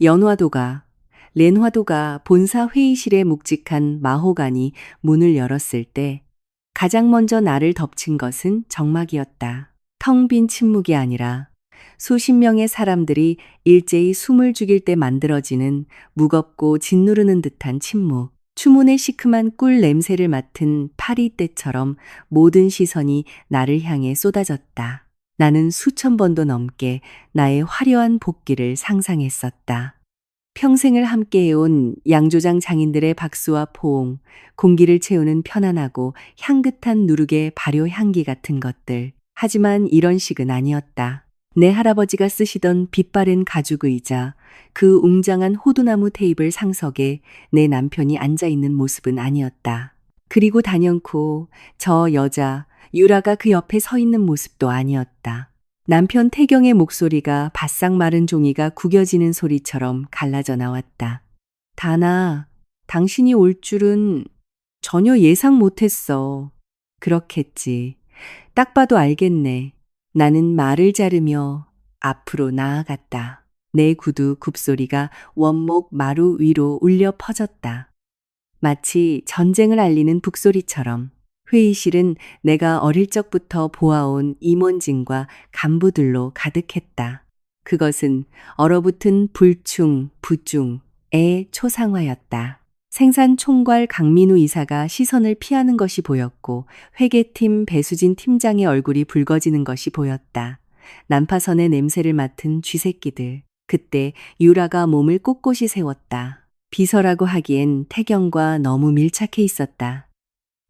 연화도가, 렌화도가 본사 회의실에 묵직한 마호간이 문을 열었을 때 가장 먼저 나를 덮친 것은 정막이었다. 텅 빈 침묵이 아니라 수십 명의 사람들이 일제히 숨을 죽일 때 만들어지는 무겁고 짓누르는 듯한 침묵. 추문의 시큼한 꿀 냄새를 맡은 파리떼처럼 모든 시선이 나를 향해 쏟아졌다. 나는 수천 번도 넘게 나의 화려한 복귀를 상상했었다. 평생을 함께해온 양조장 장인들의 박수와 포옹, 공기를 채우는 편안하고 향긋한 누룩의 발효 향기 같은 것들. 하지만 이런 식은 아니었다. 내 할아버지가 쓰시던 빛바랜 가죽 의자, 그 웅장한 호두나무 테이블 상석에 내 남편이 앉아있는 모습은 아니었다. 그리고 단연코 저 여자, 유라가 그 옆에 서 있는 모습도 아니었다. 남편 태경의 목소리가 바싹 마른 종이가 구겨지는 소리처럼 갈라져 나왔다. 다나, 당신이 올 줄은 전혀 예상 못했어. 그렇겠지. 딱 봐도 알겠네. 나는 말을 자르며 앞으로 나아갔다. 내 구두 굽소리가 원목 마루 위로 울려 퍼졌다. 마치 전쟁을 알리는 북소리처럼. 회의실은 내가 어릴 적부터 보아온 임원진과 간부들로 가득했다. 그것은 얼어붙은 불충, 부중의 초상화였다. 생산 총괄 강민우 이사가 시선을 피하는 것이 보였고 회계팀 배수진 팀장의 얼굴이 붉어지는 것이 보였다. 난파선의 냄새를 맡은 쥐새끼들. 그때 유라가 몸을 꼿꼿이 세웠다. 비서라고 하기엔 태경과 너무 밀착해 있었다.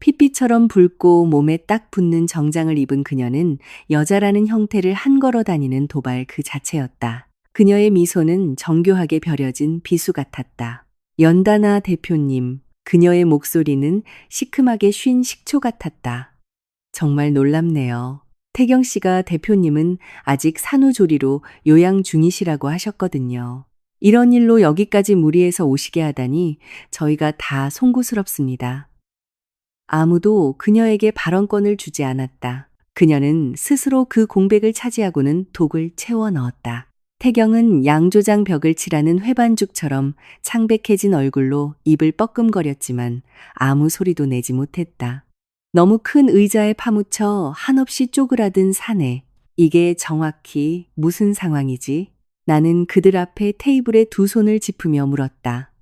핏빛처럼 붉고 몸에 딱 붙는 정장을 입은 그녀는 여자라는 형태를 한 걸어 다니는 도발 그 자체였다. 그녀의 미소는 정교하게 벼려진 비수 같았다. 연다나 대표님, 그녀의 목소리는 시큼하게 쉰 식초 같았다. 정말 놀랍네요. 태경 씨가 대표님은 아직 산후조리로 요양 중이시라고 하셨거든요. 이런 일로 여기까지 무리해서 오시게 하다니 저희가 다 송구스럽습니다. 아무도 그녀에게 발언권을 주지 않았다. 그녀는 스스로 그 공백을 차지하고는 독을 채워 넣었다. 태경은 양조장 벽을 칠하는 회반죽처럼 창백해진 얼굴로 입을 뻐끔거렸지만 아무 소리도 내지 못했다. 너무 큰 의자에 파묻혀 한없이 쪼그라든 사내. 이게 정확히 무슨 상황이지? 나는 그들 앞에 테이블에 두 손을 짚으며 물었다.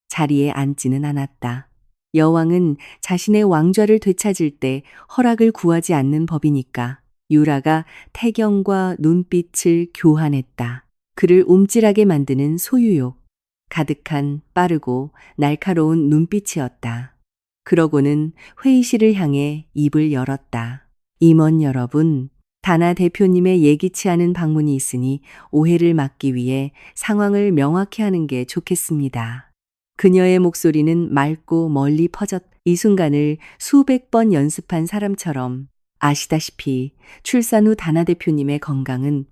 자리에 앉지는 않았다. 여왕은 자신의 왕좌를 되찾을 때 허락을 구하지 않는 법이니까. 유라가 태경과 눈빛을 교환했다. 그를 움찔하게 만드는 소유욕. 가득한 빠르고 날카로운 눈빛이었다. 그러고는 회의실을 향해 입을 열었다. 임원 여러분, 다나 대표님의 예기치 않은 방문이 있으니 오해를 막기 위해 상황을 명확히 하는 게 좋겠습니다. 그녀의 목소리는 맑고 멀리 퍼졌. 이 순간을 수백 번 연습한 사람처럼. 아시다시피 출산 후 다나 대표님의 건강은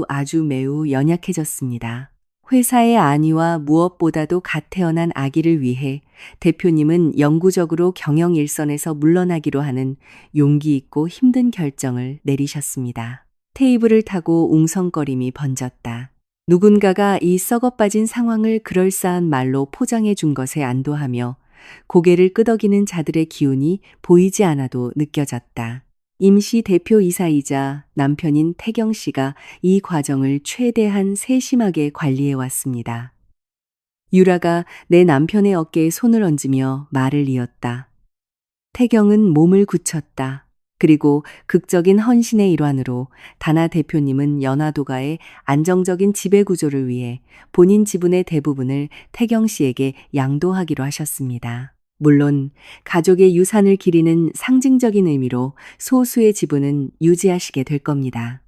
아주 매우 연약해졌습니다. 회사의 안위와 무엇보다도 갓 태어난 아기를 위해 대표님은 영구적으로 경영 일선에서 물러나기로 하는 용기 있고 힘든 결정을 내리셨습니다. 테이블을 타고 웅성거림이 번졌다. 누군가가 이 썩어빠진 상황을 그럴싸한 말로 포장해 준 것에 안도하며 고개를 끄덕이는 자들의 기운이 보이지 않아도 느껴졌다. 임시 대표이사이자 남편인 태경 씨가 이 과정을 최대한 세심하게 관리해 왔습니다. 유라가 내 남편의 어깨에 손을 얹으며 말을 이었다. 태경은 몸을 굳혔다. 그리고 극적인 헌신의 일환으로 다나 대표님은 연화도가의 안정적인 지배 구조를 위해 본인 지분의 대부분을 태경 씨에게 양도하기로 하셨습니다. 물론 가족의 유산을 기리는 상징적인 의미로 소수의 지분은 유지하시게 될 겁니다.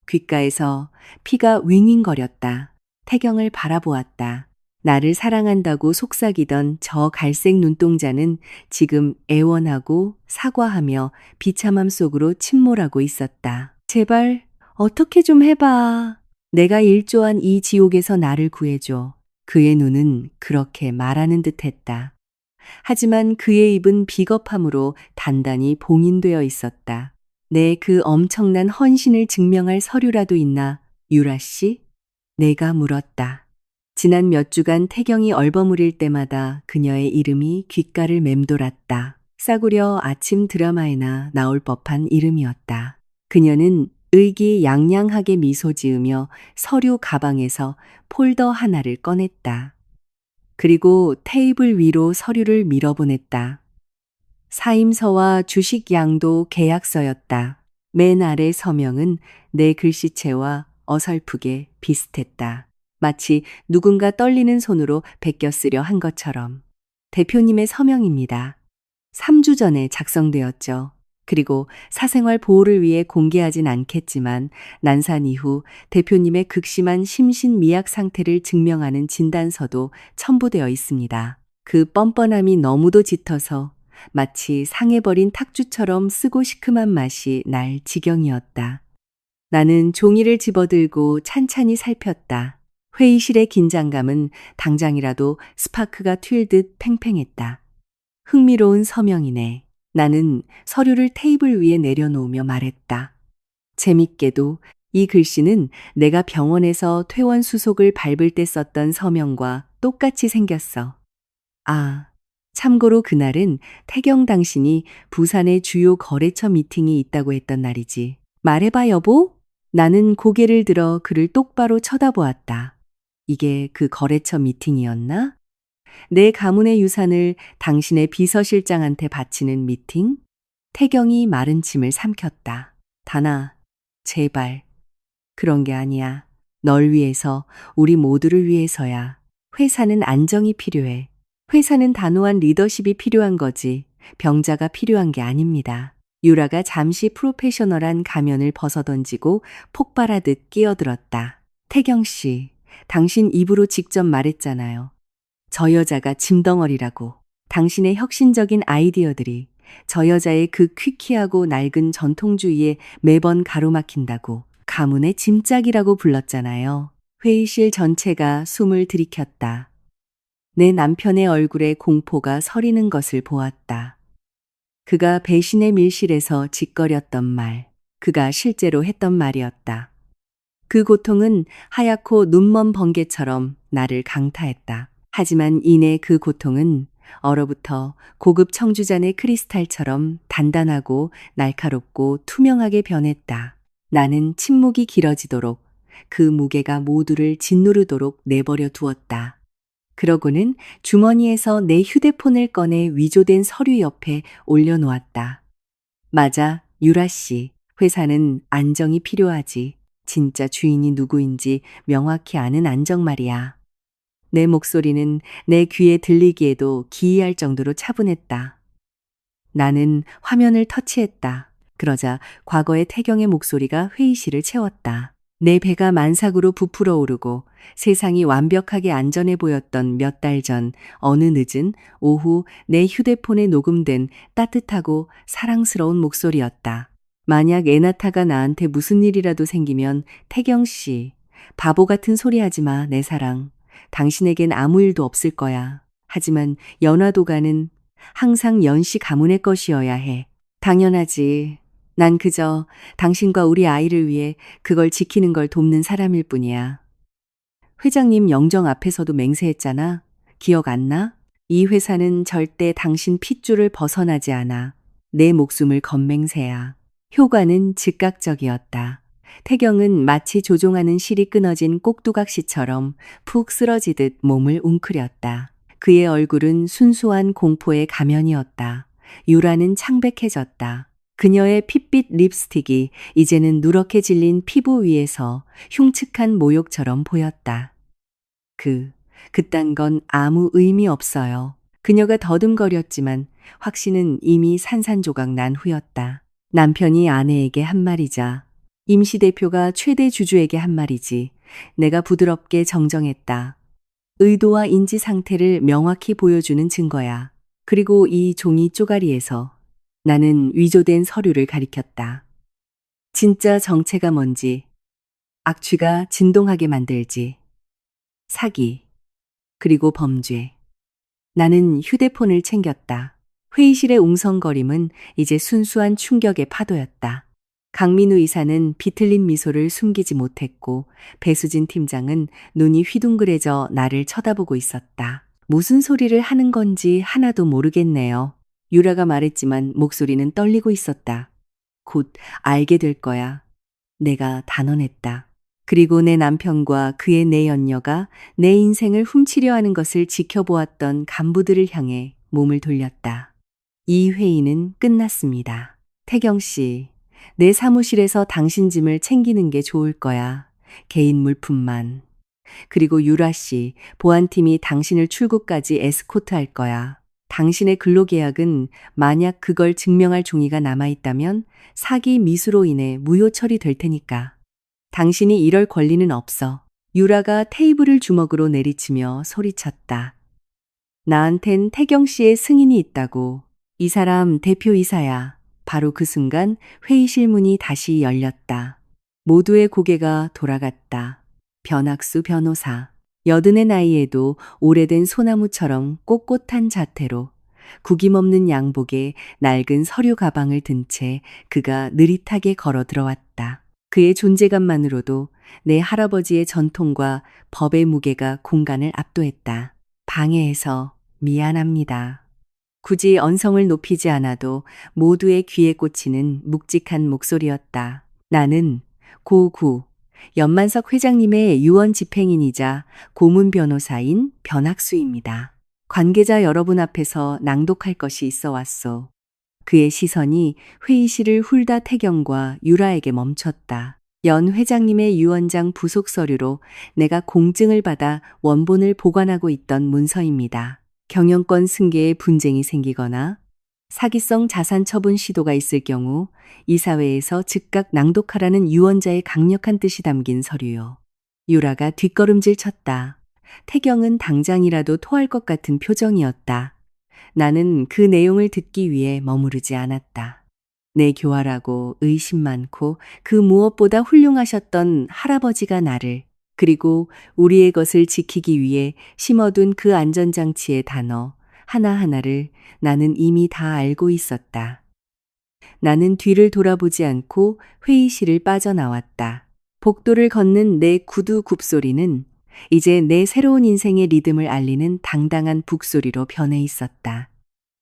귓가에서 피가 윙윙거렸다. 태경을 바라보았다. 나를 사랑한다고 속삭이던 저 갈색 눈동자는 지금 애원하고 사과하며 비참함 속으로 침몰하고 있었다. 제발 어떻게 좀 해봐. 내가 일조한 이 지옥에서 나를 구해줘. 그의 눈은 그렇게 말하는 듯했다. 하지만 그의 입은 비겁함으로 단단히 봉인되어 있었다. 내 그 엄청난 헌신을 증명할 서류라도 있나, 유라 씨? 내가 물었다. 지난 몇 주간 태경이 얼버무릴 때마다 그녀의 이름이 귓가를 맴돌았다. 싸구려 아침 드라마에나 나올 법한 이름이었다. 그녀는 의기양양하게 미소 지으며 서류 가방에서 폴더 하나를 꺼냈다. 그리고 테이블 위로 서류를 밀어보냈다. 사임서와 주식양도 계약서였다. 맨 아래 서명은 내 글씨체와 어설프게 비슷했다. 마치 누군가 떨리는 손으로 베껴 쓰려 한 것처럼. 대표님의 서명입니다. 3주 전에 작성되었죠. 그리고 사생활 보호를 위해 공개하진 않겠지만 난산 이후 대표님의 극심한 심신미약 상태를 증명하는 진단서도 첨부되어 있습니다. 그 뻔뻔함이 너무도 짙어서 마치 상해버린 탁주처럼 쓰고 시큼한 맛이 날 지경이었다. 나는 종이를 집어들고 찬찬히 살폈다. 회의실의 긴장감은 당장이라도 스파크가 튈 듯 팽팽했다. 흥미로운 서명이네. 나는 서류를 테이블 위에 내려놓으며 말했다. 재밌게도 이 글씨는 내가 병원에서 퇴원 수속을 밟을 때 썼던 서명과 똑같이 생겼어. 아, 참고로 그날은 태경 당신이 부산의 주요 거래처 미팅이 있다고 했던 날이지. 말해봐 여보? 나는 고개를 들어 그를 똑바로 쳐다보았다. 이게 그 거래처 미팅이었나? 내 가문의 유산을 당신의 비서실장한테 바치는 미팅? 태경이 마른 침을 삼켰다. 다나, 제발. 그런 게 아니야. 널 위해서, 우리 모두를 위해서야. 회사는 안정이 필요해. 회사는 단호한 리더십이 필요한 거지. 병자가 필요한 게 아닙니다. 유라가 잠시 프로페셔널한 가면을 벗어던지고 폭발하듯 끼어들었다. 태경 씨, 당신 입으로 직접 말했잖아요. 저 여자가 짐덩어리라고. 당신의 혁신적인 아이디어들이 저 여자의 그 퀴퀴하고 낡은 전통주의에 매번 가로막힌다고. 가문의 짐짝이라고 불렀잖아요. 회의실 전체가 숨을 들이켰다. 내 남편의 얼굴에 공포가 서리는 것을 보았다. 그가 배신의 밀실에서 짓거렸던 말, 그가 실제로 했던 말이었다. 그 고통은 하얗고 눈먼 번개처럼 나를 강타했다. 하지만 이내 그 고통은 얼어붙어 고급 청주잔의 크리스탈처럼 단단하고 날카롭고 투명하게 변했다. 나는 침묵이 길어지도록 그 무게가 모두를 짓누르도록 내버려 두었다. 그러고는 주머니에서 내 휴대폰을 꺼내 위조된 서류 옆에 올려놓았다. 맞아, 유라 씨. 회사는 안정이 필요하지. 진짜 주인이 누구인지 명확히 아는 안정 말이야. 내 목소리는 내 귀에 들리기에도 기이할 정도로 차분했다. 나는 화면을 터치했다. 그러자 과거의 태경의 목소리가 회의실을 채웠다. 내 배가 만삭으로 부풀어 오르고 세상이 완벽하게 안전해 보였던 몇 달 전 어느 늦은 오후 내 휴대폰에 녹음된 따뜻하고 사랑스러운 목소리였다. 만약 에나타가 나한테 무슨 일이라도 생기면 태경 씨, 바보 같은 소리 하지 마, 내 사랑. 당신에겐 아무 일도 없을 거야. 하지만 연화도가는 항상 연씨 가문의 것이어야 해. 당연하지. 난 그저 당신과 우리 아이를 위해 그걸 지키는 걸 돕는 사람일 뿐이야. 회장님 영정 앞에서도 맹세했잖아. 기억 안 나? 이 회사는 절대 당신 핏줄을 벗어나지 않아. 내 목숨을 건 맹세야. 효과는 즉각적이었다. 태경은 마치 조종하는 실이 끊어진 꼭두각시처럼 푹 쓰러지듯 몸을 웅크렸다. 그의 얼굴은 순수한 공포의 가면이었다. 유라는 창백해졌다. 그녀의 핏빛 립스틱이 이제는 누렇게 질린 피부 위에서 흉측한 모욕처럼 보였다. 그딴 건 아무 의미 없어요. 그녀가 더듬거렸지만 확신은 이미 산산조각 난 후였다. 남편이 아내에게 한 말이자 임시대표가 최대 주주에게 한 말이지. 내가 부드럽게 정정했다. 의도와 인지 상태를 명확히 보여주는 증거야. 그리고 이 종이 쪼가리에서 나는 위조된 서류를 가리켰다. 진짜 정체가 뭔지, 악취가 진동하게 만들지, 사기, 그리고 범죄. 나는 휴대폰을 챙겼다. 회의실의 웅성거림은 이제 순수한 충격의 파도였다. 강민우 이사는 비틀린 미소를 숨기지 못했고 배수진 팀장은 눈이 휘둥그레져 나를 쳐다보고 있었다. 무슨 소리를 하는 건지 하나도 모르겠네요. 유라가 말했지만 목소리는 떨리고 있었다. 곧 알게 될 거야. 내가 단언했다. 그리고 내 남편과 그의 내연녀가 내 인생을 훔치려 하는 것을 지켜보았던 간부들을 향해 몸을 돌렸다. 이 회의는 끝났습니다. 태경 씨, 내 사무실에서 당신 짐을 챙기는 게 좋을 거야. 개인 물품만. 그리고 유라 씨, 보안팀이 당신을 출구까지 에스코트 할 거야. 당신의 근로계약은 만약 그걸 증명할 종이가 남아있다면 사기 미수로 인해 무효 처리될 테니까. 당신이 이럴 권리는 없어. 유라가 테이블을 주먹으로 내리치며 소리쳤다. 나한텐 태경 씨의 승인이 있다고. 이 사람 대표이사야. 바로 그 순간 회의실 문이 다시 열렸다. 모두의 고개가 돌아갔다. 변학수 변호사. 여든의 나이에도 오래된 소나무처럼 꼿꼿한 자태로 구김없는 양복에 낡은 서류 가방을 든 채 그가 느릿하게 걸어 들어왔다. 그의 존재감만으로도 내 할아버지의 전통과 법의 무게가 공간을 압도했다. 방해해서 미안합니다. 굳이 언성을 높이지 않아도 모두의 귀에 꽂히는 묵직한 목소리였다. 나는 고9 연만석 회장님의 유언 집행인이자 고문 변호사인 변학수입니다. 관계자 여러분 앞에서 낭독할 것이 있어 왔소. 그의 시선이 회의실을 훑다 태경과 유라에게 멈췄다. 연 회장님의 유언장 부속 서류로 내가 공증을 받아 원본을 보관하고 있던 문서입니다. 경영권 승계에 분쟁이 생기거나 사기성 자산 처분 시도가 있을 경우 이사회에서 즉각 낭독하라는 유언자의 강력한 뜻이 담긴 서류요. 유라가 뒷걸음질 쳤다. 태경은 당장이라도 토할 것 같은 표정이었다. 나는 그 내용을 듣기 위해 머무르지 않았다. 내 교활하고 의심 많고 그 무엇보다 훌륭하셨던 할아버지가 나를 그리고 우리의 것을 지키기 위해 심어둔 그 안전장치의 단어 하나하나를 나는 이미 다 알고 있었다. 나는 뒤를 돌아보지 않고 회의실을 빠져나왔다. 복도를 걷는 내 구두 굽소리는 이제 내 새로운 인생의 리듬을 알리는 당당한 북소리로 변해 있었다.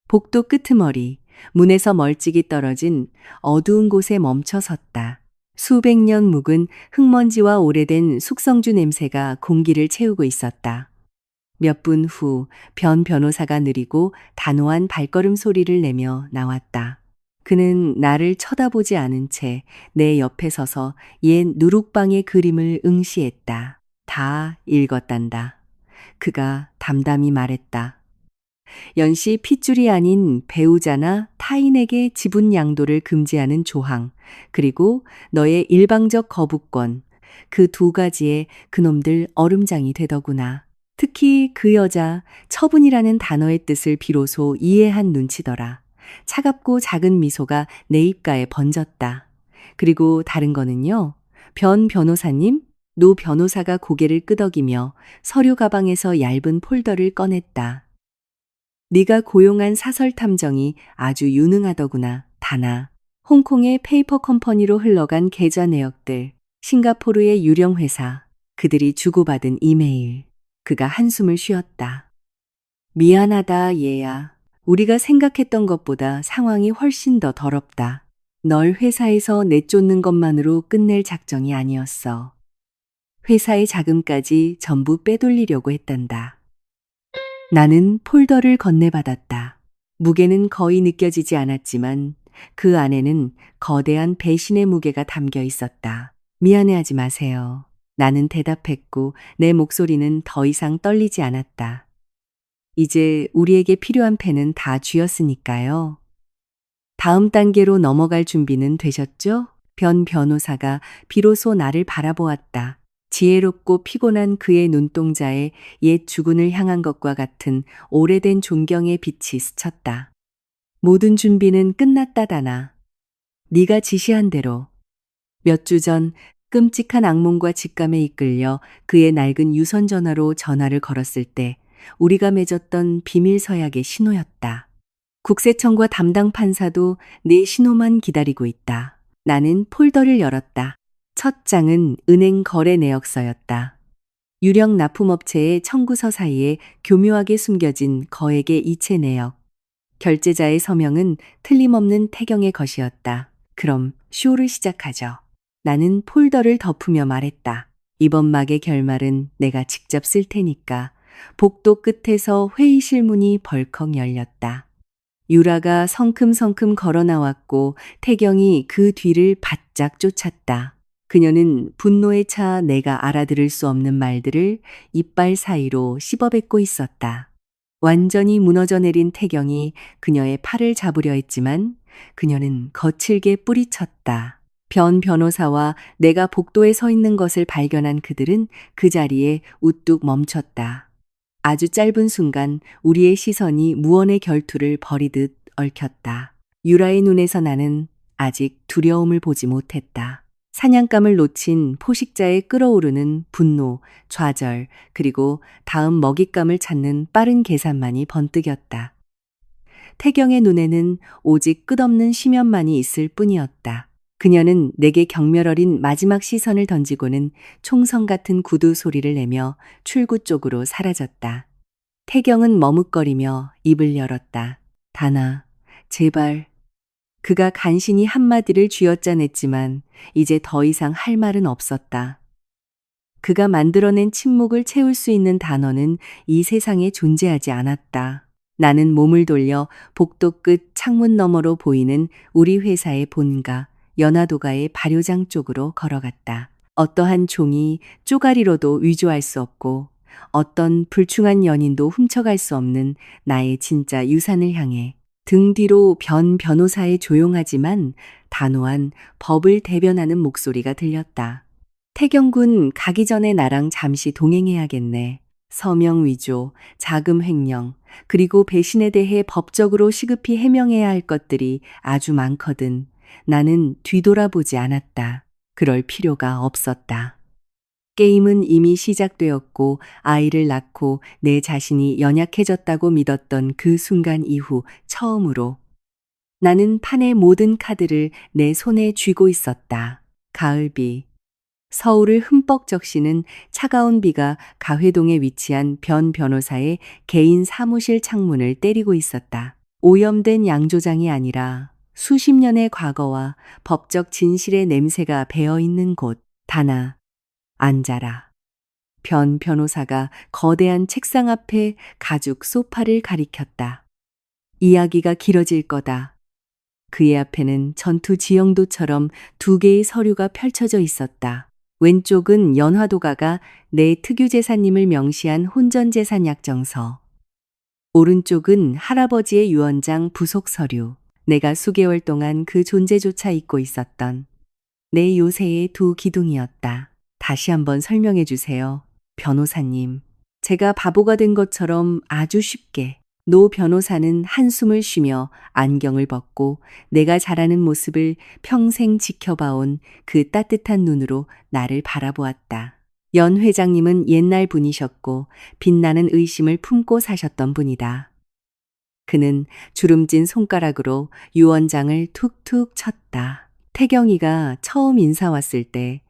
복도 끄트머리, 문에서 멀찍이 떨어진 어두운 곳에 멈춰 섰다. 수백 년 묵은 흙먼지와 오래된 숙성주 냄새가 공기를 채우고 있었다. 몇 분 후 변 변호사가 느리고 단호한 발걸음 소리를 내며 나왔다. 그는 나를 쳐다보지 않은 채 내 옆에 서서 옛 누룩방의 그림을 응시했다. 다 읽었단다. 그가 담담히 말했다. 연시 핏줄이 아닌 배우자나 타인에게 지분 양도를 금지하는 조항, 그리고 너의 일방적 거부권, 그 두 가지에 그놈들 얼음장이 되더구나. 특히 그 여자 처분이라는 단어의 뜻을 비로소 이해한 눈치더라. 차갑고 작은 미소가 내 입가에 번졌다. 그리고 다른 거는요. 변 변호사님? 노 변호사가 고개를 끄덕이며 서류 가방에서 얇은 폴더를 꺼냈다. 네가 고용한 사설 탐정이 아주 유능하더구나, 다나. 홍콩의 페이퍼 컴퍼니로 흘러간 계좌 내역들, 싱가포르의 유령 회사, 그들이 주고받은 이메일. 그가 한숨을 쉬었다. 미안하다, 얘야. 우리가 생각했던 것보다 상황이 훨씬 더 더럽다. 널 회사에서 내쫓는 것만으로 끝낼 작정이 아니었어. 회사의 자금까지 전부 빼돌리려고 했단다. 나는 폴더를 건네받았다. 무게는 거의 느껴지지 않았지만 그 안에는 거대한 배신의 무게가 담겨 있었다. 미안해하지 마세요. 나는 대답했고 내 목소리는 더 이상 떨리지 않았다. 이제 우리에게 필요한 펜은 다 쥐었으니까요. 다음 단계로 넘어갈 준비는 되셨죠? 변 변호사가 비로소 나를 바라보았다. 지혜롭고 피곤한 그의 눈동자에 옛 주군을 향한 것과 같은 오래된 존경의 빛이 스쳤다. 모든 준비는 끝났다다나. 네가 지시한 대로. 몇 주 전 끔찍한 악몽과 직감에 이끌려 그의 낡은 유선 전화로 전화를 걸었을 때 우리가 맺었던 비밀 서약의 신호였다. 국세청과 담당 판사도 내 신호만 기다리고 있다. 나는 폴더를 열었다. 첫 장은 은행 거래 내역서였다. 유령 납품업체의 청구서 사이에 교묘하게 숨겨진 거액의 이체 내역. 결제자의 서명은 틀림없는 태경의 것이었다. 그럼 쇼를 시작하죠. 나는 폴더를 덮으며 말했다. 이번 막의 결말은 내가 직접 쓸 테니까. 복도 끝에서 회의실 문이 벌컥 열렸다. 유라가 성큼성큼 걸어 나왔고 태경이 그 뒤를 바짝 쫓았다. 그녀는 분노에 차 내가 알아들을 수 없는 말들을 이빨 사이로 씹어뱉고 있었다. 완전히 무너져 내린 태경이 그녀의 팔을 잡으려 했지만 그녀는 거칠게 뿌리쳤다. 변 변호사와 내가 복도에 서 있는 것을 발견한 그들은 그 자리에 우뚝 멈췄다. 아주 짧은 순간 우리의 시선이 무언의 결투를 벌이듯 얽혔다. 유라의 눈에서 나는 아직 두려움을 보지 못했다. 사냥감을 놓친 포식자의 끓어오르는 분노, 좌절, 그리고 다음 먹잇감을 찾는 빠른 계산만이 번뜩였다. 태경의 눈에는 오직 끝없는 심연만이 있을 뿐이었다. 그녀는 내게 경멸 어린 마지막 시선을 던지고는 총성 같은 구두 소리를 내며 출구 쪽으로 사라졌다. 태경은 머뭇거리며 입을 열었다. 다나, 제발. 그가 간신히 한마디를 쥐어짜냈지만 이제 더 이상 할 말은 없었다. 그가 만들어낸 침묵을 채울 수 있는 단어는 이 세상에 존재하지 않았다. 나는 몸을 돌려 복도 끝 창문 너머로 보이는 우리 회사의 본가, 연화도가의 발효장 쪽으로 걸어갔다. 어떠한 종이 쪼가리로도 위조할 수 없고 어떤 불충한 연인도 훔쳐갈 수 없는 나의 진짜 유산을 향해 등 뒤로 변 변호사의 조용하지만 단호한 법을 대변하는 목소리가 들렸다. 태경군 가기 전에 나랑 잠시 동행해야겠네. 서명 위조, 자금 횡령, 그리고 배신에 대해 법적으로 시급히 해명해야 할 것들이 아주 많거든. 나는 뒤돌아보지 않았다. 그럴 필요가 없었다. 게임은 이미 시작되었고 아이를 낳고 내 자신이 연약해졌다고 믿었던 그 순간 이후 처음으로 나는 판의 모든 카드를 내 손에 쥐고 있었다. 가을비. 서울을 흠뻑 적시는 차가운 비가 가회동에 위치한 변 변호사의 개인 사무실 창문을 때리고 있었다. 오염된 양조장이 아니라 수십 년의 과거와 법적 진실의 냄새가 배어있는 곳. 다나, 앉아라. 변 변호사가 거대한 책상 앞에 가죽 소파를 가리켰다. 이야기가 길어질 거다. 그의 앞에는 전투 지형도처럼 두 개의 서류가 펼쳐져 있었다. 왼쪽은 연화도가가 내 특유재산님을 명시한 혼전재산 약정서. 오른쪽은 할아버지의 유언장 부속 서류. 내가 수개월 동안 그 존재조차 잊고 있었던 내 요새의 두 기둥이었다. 다시 한번 설명해 주세요. 변호사님. 제가 바보가 된 것처럼 아주 쉽게. 노 변호사는 한숨을 쉬며 안경을 벗고 내가 자라는 모습을 평생 지켜봐온 그 따뜻한 눈으로 나를 바라보았다. 연 회장님은 옛날 분이셨고 빛나는 의심을 품고 사셨던 분이다. 그는 주름진 손가락으로 유언장을 툭툭 쳤다. 태경이가 처음 인사 왔을 때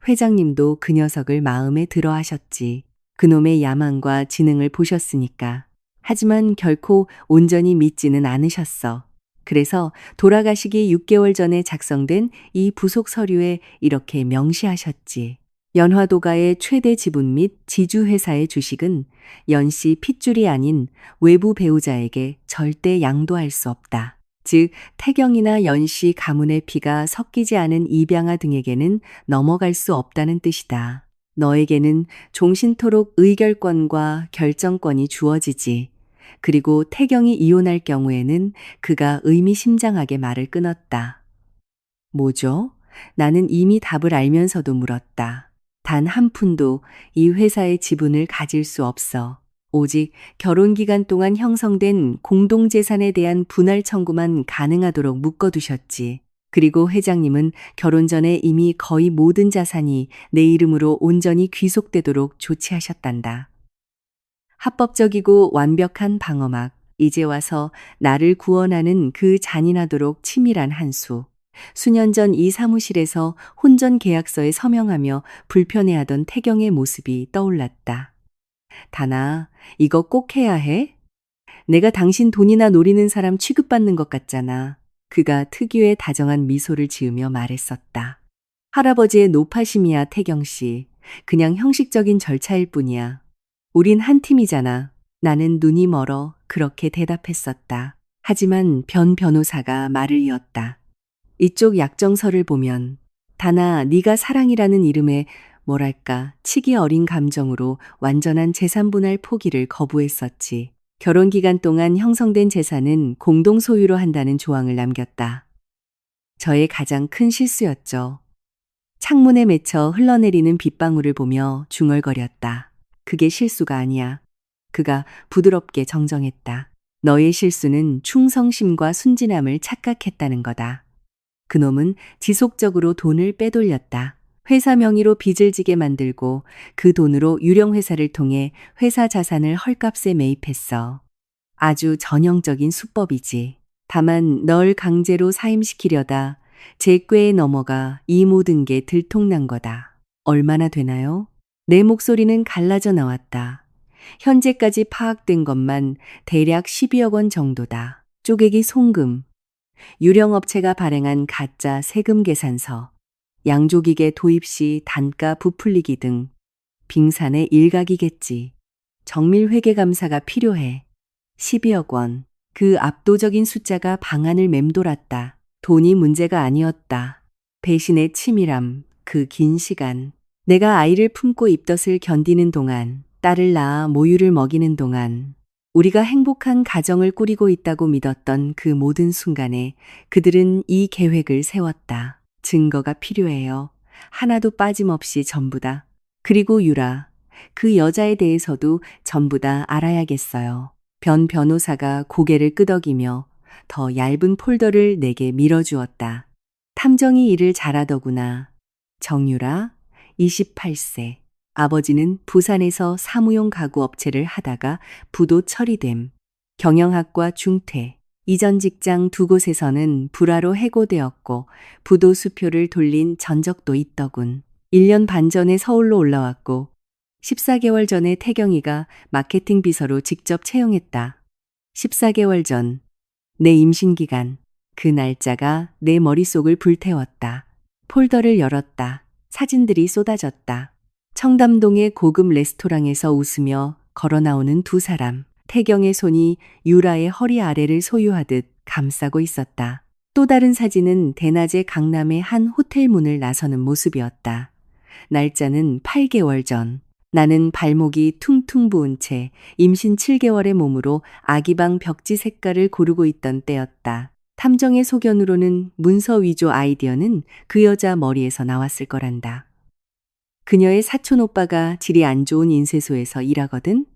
회장님도 그 녀석을 마음에 들어 하셨지. 그놈의 야망과 지능을 보셨으니까. 하지만 결코 온전히 믿지는 않으셨어. 그래서 돌아가시기 6개월 전에 작성된 이 부속 서류에 이렇게 명시하셨지. 연화도가의 최대 지분 및 지주회사의 주식은 연씨 핏줄이 아닌 외부 배우자에게 절대 양도할 수 없다. 즉 태경이나 연씨 가문의 피가 섞이지 않은 입양아 등에게는 넘어갈 수 없다는 뜻이다. 너에게는 종신토록 의결권과 결정권이 주어지지. 그리고 태경이 이혼할 경우에는 그가 의미심장하게 말을 끊었다. 뭐죠? 나는 이미 답을 알면서도 물었다. 단 한 푼도 이 회사의 지분을 가질 수 없어. 오직 결혼 기간 동안 형성된 공동재산에 대한 분할 청구만 가능하도록 묶어두셨지. 그리고 회장님은 결혼 전에 이미 거의 모든 자산이 내 이름으로 온전히 귀속되도록 조치하셨단다. 합법적이고 완벽한 방어막, 이제 와서 나를 구원하는 그 잔인하도록 치밀한 한 수. 수년 전 이 사무실에서 혼전 계약서에 서명하며 불편해하던 태경의 모습이 떠올랐다. 다나, 이거 꼭 해야 해? 내가 당신 돈이나 노리는 사람 취급받는 것 같잖아. 그가 특유의 다정한 미소를 지으며 말했었다. 할아버지의 노파심이야, 태경 씨. 그냥 형식적인 절차일 뿐이야. 우린 한 팀이잖아. 나는 눈이 멀어 그렇게 대답했었다. 하지만 변 변호사가 말을 이었다. 이쪽 약정서를 보면 다나 네가 사랑이라는 이름에 뭐랄까 치기 어린 감정으로 완전한 재산 분할 포기를 거부했었지. 결혼 기간 동안 형성된 재산은 공동 소유로 한다는 조항을 남겼다. 저의 가장 큰 실수였죠. 창문에 맺혀 흘러내리는 빗방울을 보며 중얼거렸다. 그게 실수가 아니야. 그가 부드럽게 정정했다. 너의 실수는 충성심과 순진함을 착각했다는 거다. 그놈은 지속적으로 돈을 빼돌렸다. 회사 명의로 빚을 지게 만들고 그 돈으로 유령회사를 통해 회사 자산을 헐값에 매입했어. 아주 전형적인 수법이지. 다만 널 강제로 사임시키려다 제 꾀에 넘어가 이 모든 게 들통난 거다. 얼마나 되나요? 내 목소리는 갈라져 나왔다. 현재까지 파악된 것만 대략 12억 원 정도다. 쪼개기 송금, 유령업체가 발행한 가짜 세금 계산서, 양조기계 도입 시 단가 부풀리기 등 빙산의 일각이겠지. 정밀회계감사가 필요해. 12억 원. 그 압도적인 숫자가 방안을 맴돌았다. 돈이 문제가 아니었다. 배신의 치밀함, 그 긴 시간. 내가 아이를 품고 입덧을 견디는 동안, 딸을 낳아 모유를 먹이는 동안, 우리가 행복한 가정을 꾸리고 있다고 믿었던 그 모든 순간에 그들은 이 계획을 세웠다. 증거가 필요해요. 하나도 빠짐없이 전부 다. 그리고 유라, 그 여자에 대해서도 전부 다 알아야겠어요. 변 변호사가 고개를 끄덕이며 더 얇은 폴더를 내게 밀어주었다. 탐정이 일을 잘하더구나. 정유라, 28세. 아버지는 부산에서 사무용 가구 업체를 하다가 부도 처리됨. 경영학과 중퇴. 이전 직장 두 곳에서는 불화로 해고되었고 부도 수표를 돌린 전적도 있더군. 1년 반 전에 서울로 올라왔고 14개월 전에 태경이가 마케팅 비서로 직접 채용했다. 14개월 전, 내 임신 기간. 그 날짜가 내 머릿속을 불태웠다. 폴더를 열었다. 사진들이 쏟아졌다. 청담동의 고급 레스토랑에서 웃으며 걸어 나오는 두 사람. 태경의 손이 유라의 허리 아래를 소유하듯 감싸고 있었다. 또 다른 사진은 대낮에 강남의 한 호텔 문을 나서는 모습이었다. 날짜는 8개월 전. 나는 발목이 퉁퉁 부은 채 임신 7개월의 몸으로 아기방 벽지 색깔을 고르고 있던 때였다. 탐정의 소견으로는 문서 위조 아이디어는 그 여자 머리에서 나왔을 거란다. 그녀의 사촌 오빠가 질이 안 좋은 인쇄소에서 일하거든.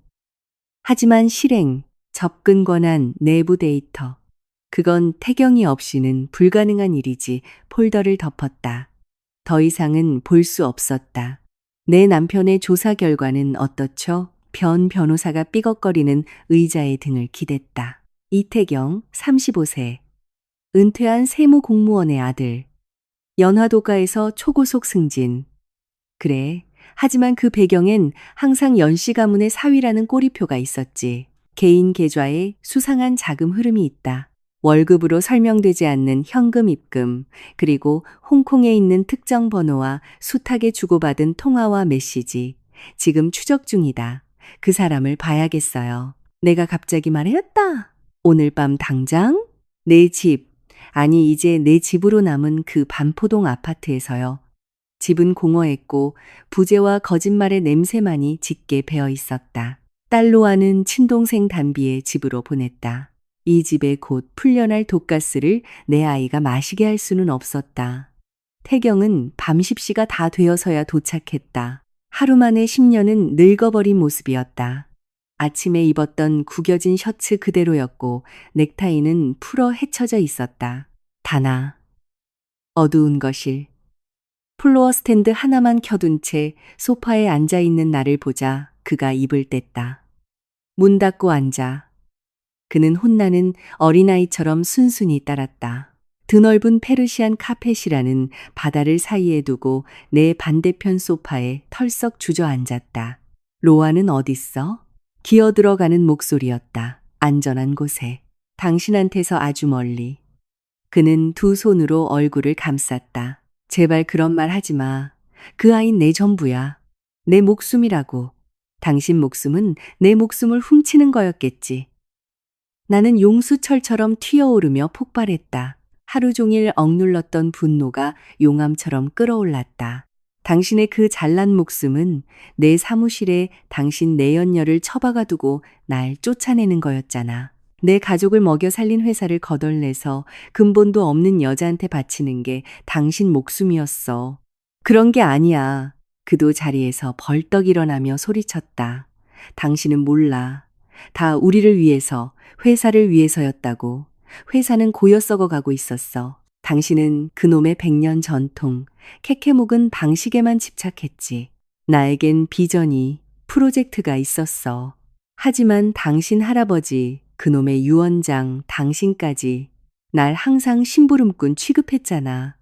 하지만 실행, 접근 권한, 내부 데이터. 그건 태경이 없이는 불가능한 일이지. 폴더를 덮었다. 더 이상은 볼 수 없었다. 내 남편의 조사 결과는 어떻죠? 변 변호사가 삐걱거리는 의자의 등을 기댔다. 이태경, 35세. 은퇴한 세무공무원의 아들. 연화도가에서 초고속 승진. 그래. 하지만 그 배경엔 항상 연씨 가문의 사위라는 꼬리표가 있었지. 개인 계좌에 수상한 자금 흐름이 있다. 월급으로 설명되지 않는 현금 입금, 그리고 홍콩에 있는 특정 번호와 숱하게 주고받은 통화와 메시지. 지금 추적 중이다. 그 사람을 봐야겠어요. 내가 갑자기 말했다. 오늘 밤 당장? 내 집, 아니 이제 내 집으로 남은 그 반포동 아파트에서요. 집은 공허했고 부재와 거짓말의 냄새만이 짙게 배어 있었다. 딸로 하는 친동생 단비의 집으로 보냈다. 이 집에 곧 풀려날 독가스를 내 아이가 마시게 할 수는 없었다. 태경은 밤 10시가 다 되어서야 도착했다. 하루 만에 10년은 늙어버린 모습이었다. 아침에 입었던 구겨진 셔츠 그대로였고 넥타이는 풀어 헤쳐져 있었다. 다나. 어두운 거실. 플로어 스탠드 하나만 켜둔 채 소파에 앉아있는 나를 보자 그가 입을 뗐다. 문 닫고 앉아. 그는 혼나는 어린아이처럼 순순히 따랐다. 드넓은 페르시안 카펫이라는 바다를 사이에 두고 내 반대편 소파에 털썩 주저앉았다. 로아는 어딨어? 기어 들어가는 목소리였다. 안전한 곳에. 당신한테서 아주 멀리. 그는 두 손으로 얼굴을 감쌌다. 제발 그런 말 하지 마. 그 아인 내 전부야. 내 목숨이라고. 당신 목숨은 내 목숨을 훔치는 거였겠지. 나는 용수철처럼 튀어오르며 폭발했다. 하루 종일 억눌렀던 분노가 용암처럼 끓어올랐다. 당신의 그 잘난 목숨은 내 사무실에 당신 내연녀를 처박아 두고 날 쫓아내는 거였잖아. 내 가족을 먹여 살린 회사를 거덜내서 근본도 없는 여자한테 바치는 게 당신 목숨이었어. 그런 게 아니야. 그도 자리에서 벌떡 일어나며 소리쳤다. 당신은 몰라. 다 우리를 위해서, 회사를 위해서였다고. 회사는 고여 썩어가고 있었어. 당신은 그놈의 100년 전통, 캐캐묵은 방식에만 집착했지. 나에겐 비전이, 프로젝트가 있었어. 하지만 당신 할아버지, 그놈의 유언장, 당신까지 날 항상 심부름꾼 취급했잖아.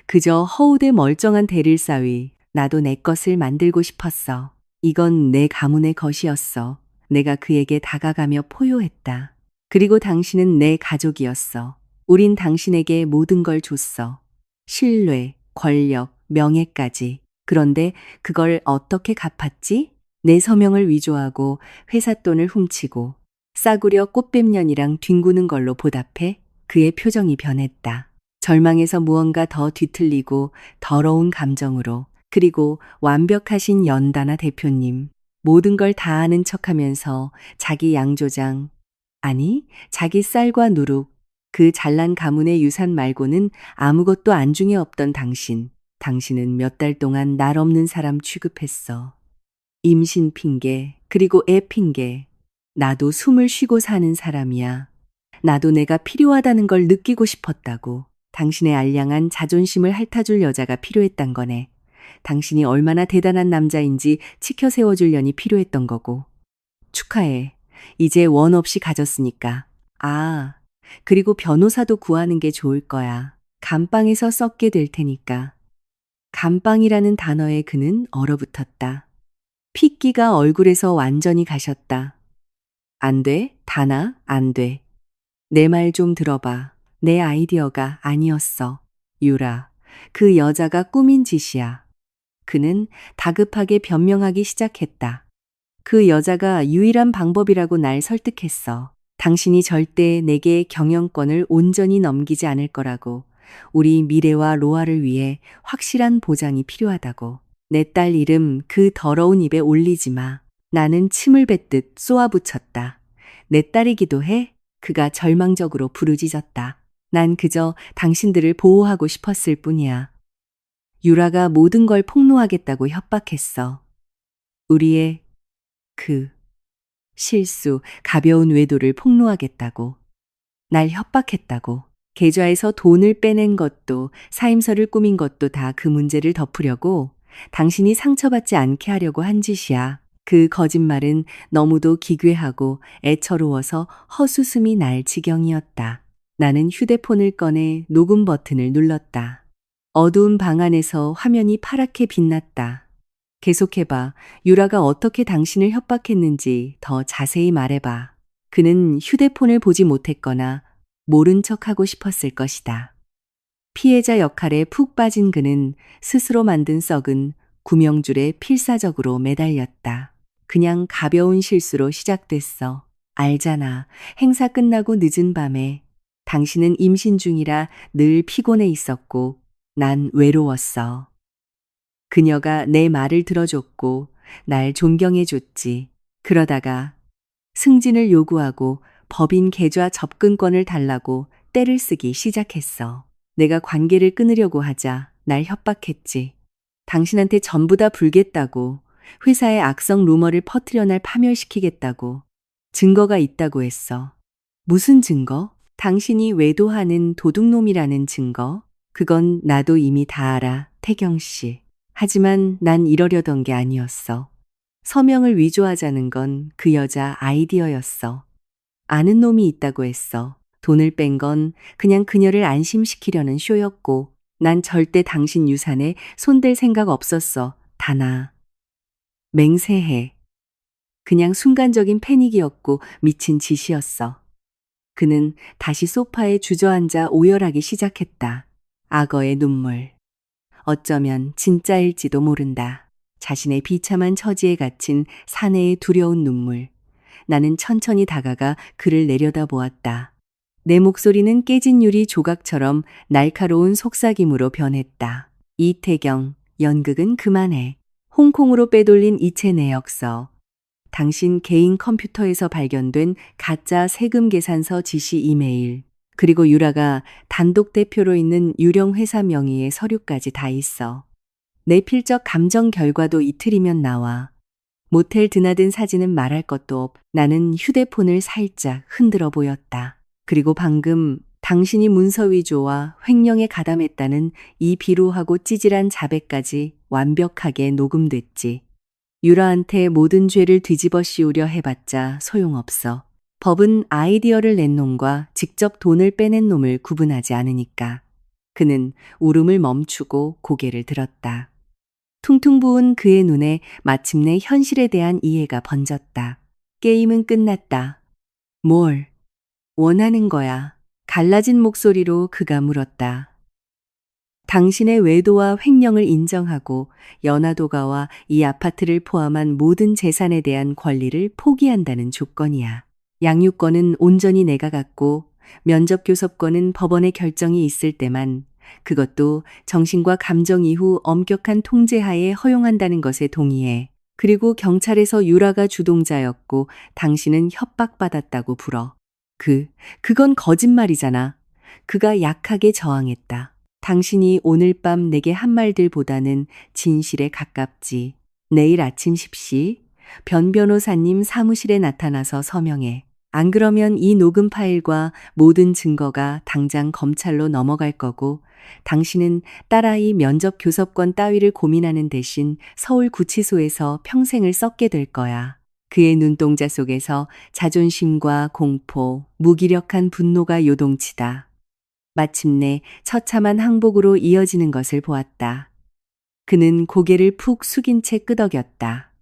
그저 허우대 멀쩡한 대릴 사위, 나도 내 것을 만들고 싶었어. 이건 내 가문의 것이었어. 내가 그에게 다가가며 포효했다. 그리고 당신은 내 가족이었어. 우린 당신에게 모든 걸 줬어. 신뢰, 권력, 명예까지. 그런데 그걸 어떻게 갚았지? 내 서명을 위조하고 회사 돈을 훔치고 싸구려 꽃뱀년이랑 뒹구는 걸로 보답해 그의 표정이 변했다. 절망에서 무언가 더 뒤틀리고 더러운 감정으로 그리고 완벽하신 연다나 대표님. 모든 걸 다 아는 척하면서 자기 양조장, 아니 자기 쌀과 누룩, 그 잘난 가문의 유산 말고는 아무것도 안중에 없던 당신. 당신은 몇 달 동안 날 없는 사람 취급했어. 임신 핑계, 그리고 애 핑계. 나도 숨을 쉬고 사는 사람이야. 나도 내가 필요하다는 걸 느끼고 싶었다고. 당신의 알량한 자존심을 핥아줄 여자가 필요했단 거네. 당신이 얼마나 대단한 남자인지 치켜 세워줄 년이 필요했던 거고. 축하해. 이제 원 없이 가졌으니까. 아, 그리고 변호사도 구하는 게 좋을 거야. 감방에서 썩게 될 테니까. 감방이라는 단어에 그는 얼어붙었다. 핏기가 얼굴에서 완전히 가셨다. 안 돼, 다나, 안 돼. 내 말 좀 들어봐. 내 아이디어가 아니었어. 유라, 그 여자가 꾸민 짓이야. 그는 다급하게 변명하기 시작했다. 그 여자가 유일한 방법이라고 날 설득했어. 당신이 절대 내게 경영권을 온전히 넘기지 않을 거라고. 우리 미래와 로아를 위해 확실한 보장이 필요하다고. 내 딸 이름 그 더러운 입에 올리지 마. 나는 침을 뱉듯 쏘아붙였다. 내 딸이기도 해? 그가 절망적으로 부르짖었다. 난 그저 당신들을 보호하고 싶었을 뿐이야. 유라가 모든 걸 폭로하겠다고 협박했어. 우리의 그 실수, 가벼운 외도를 폭로하겠다고. 날 협박했다고. 계좌에서 돈을 빼낸 것도 사임서를 꾸민 것도 다 그 문제를 덮으려고 당신이 상처받지 않게 하려고 한 짓이야. 그 거짓말은 너무도 기괴하고 애처로워서 허수음이 날 지경이었다. 나는 휴대폰을 꺼내 녹음 버튼을 눌렀다. 어두운 방 안에서 화면이 파랗게 빛났다. 계속해봐. 유라가 어떻게 당신을 협박했는지 더 자세히 말해봐. 그는 휴대폰을 보지 못했거나 모른 척하고 싶었을 것이다. 피해자 역할에 푹 빠진 그는 스스로 만든 썩은 구명줄에 필사적으로 매달렸다. 그냥 가벼운 실수로 시작됐어. 알잖아. 행사 끝나고 늦은 밤에 당신은 임신 중이라 늘 피곤해 있었고 난 외로웠어. 그녀가 내 말을 들어줬고 날 존경해줬지. 그러다가 승진을 요구하고 법인 계좌 접근권을 달라고 떼를 쓰기 시작했어. 내가 관계를 끊으려고 하자 날 협박했지. 당신한테 전부 다 불겠다고, 회사의 악성 루머를 퍼뜨려 날 파멸시키겠다고, 증거가 있다고 했어. 무슨 증거? 당신이 외도하는 도둑놈이라는 증거? 그건 나도 이미 다 알아, 태경 씨. 하지만 난 이러려던 게 아니었어. 서명을 위조하자는 건 그 여자 아이디어였어. 아는 놈이 있다고 했어. 돈을 뺀 건 그냥 그녀를 안심시키려는 쇼였고 난 절대 당신 유산에 손댈 생각 없었어. 다나. 맹세해. 그냥 순간적인 패닉이었고 미친 짓이었어. 그는 다시 소파에 주저앉아 오열하기 시작했다. 악어의 눈물. 어쩌면 진짜일지도 모른다. 자신의 비참한 처지에 갇힌 사내의 두려운 눈물. 나는 천천히 다가가 그를 내려다보았다. 내 목소리는 깨진 유리 조각처럼 날카로운 속삭임으로 변했다. 이태경, 연극은 그만해. 홍콩으로 빼돌린 이체 내역서. 당신 개인 컴퓨터에서 발견된 가짜 세금 계산서 지시 이메일. 그리고 유라가 단독 대표로 있는 유령 회사 명의의 서류까지 다 있어. 내 필적 감정 결과도 이틀이면 나와. 모텔 드나든 사진은 말할 것도 없. 나는 휴대폰을 살짝 흔들어 보였다. 그리고 방금 당신이 문서 위조와 횡령에 가담했다는 이 비루하고 찌질한 자백까지 완벽하게 녹음됐지. 유라한테 모든 죄를 뒤집어 씌우려 해봤자 소용없어. 법은 아이디어를 낸 놈과 직접 돈을 빼낸 놈을 구분하지 않으니까. 그는 울음을 멈추고 고개를 들었다. 퉁퉁 부은 그의 눈에 마침내 현실에 대한 이해가 번졌다. 게임은 끝났다. 뭘 원하는 거야? 갈라진 목소리로 그가 물었다. 당신의 외도와 횡령을 인정하고 연화도가와 이 아파트를 포함한 모든 재산에 대한 권리를 포기한다는 조건이야. 양육권은 온전히 내가 갖고 면접교섭권은 법원의 결정이 있을 때만, 그것도 정신과 감정 이후 엄격한 통제하에 허용한다는 것에 동의해. 그리고 경찰에서 유라가 주동자였고 당신은 협박받았다고 불어. 그건 거짓말이잖아. 그가 약하게 저항했다. 당신이 오늘 밤 내게 한 말들보다는 진실에 가깝지. 내일 아침 10시 변 변호사님 사무실에 나타나서 서명해. 안 그러면 이 녹음 파일과 모든 증거가 당장 검찰로 넘어갈 거고 당신은 딸아이 면접 교섭권 따위를 고민하는 대신 서울구치소에서 평생을 썩게 될 거야. 그의 눈동자 속에서 자존심과 공포, 무기력한 분노가 요동치다. 마침내 처참한 항복으로 이어지는 것을 보았다. 그는 고개를 푹 숙인 채 끄덕였다.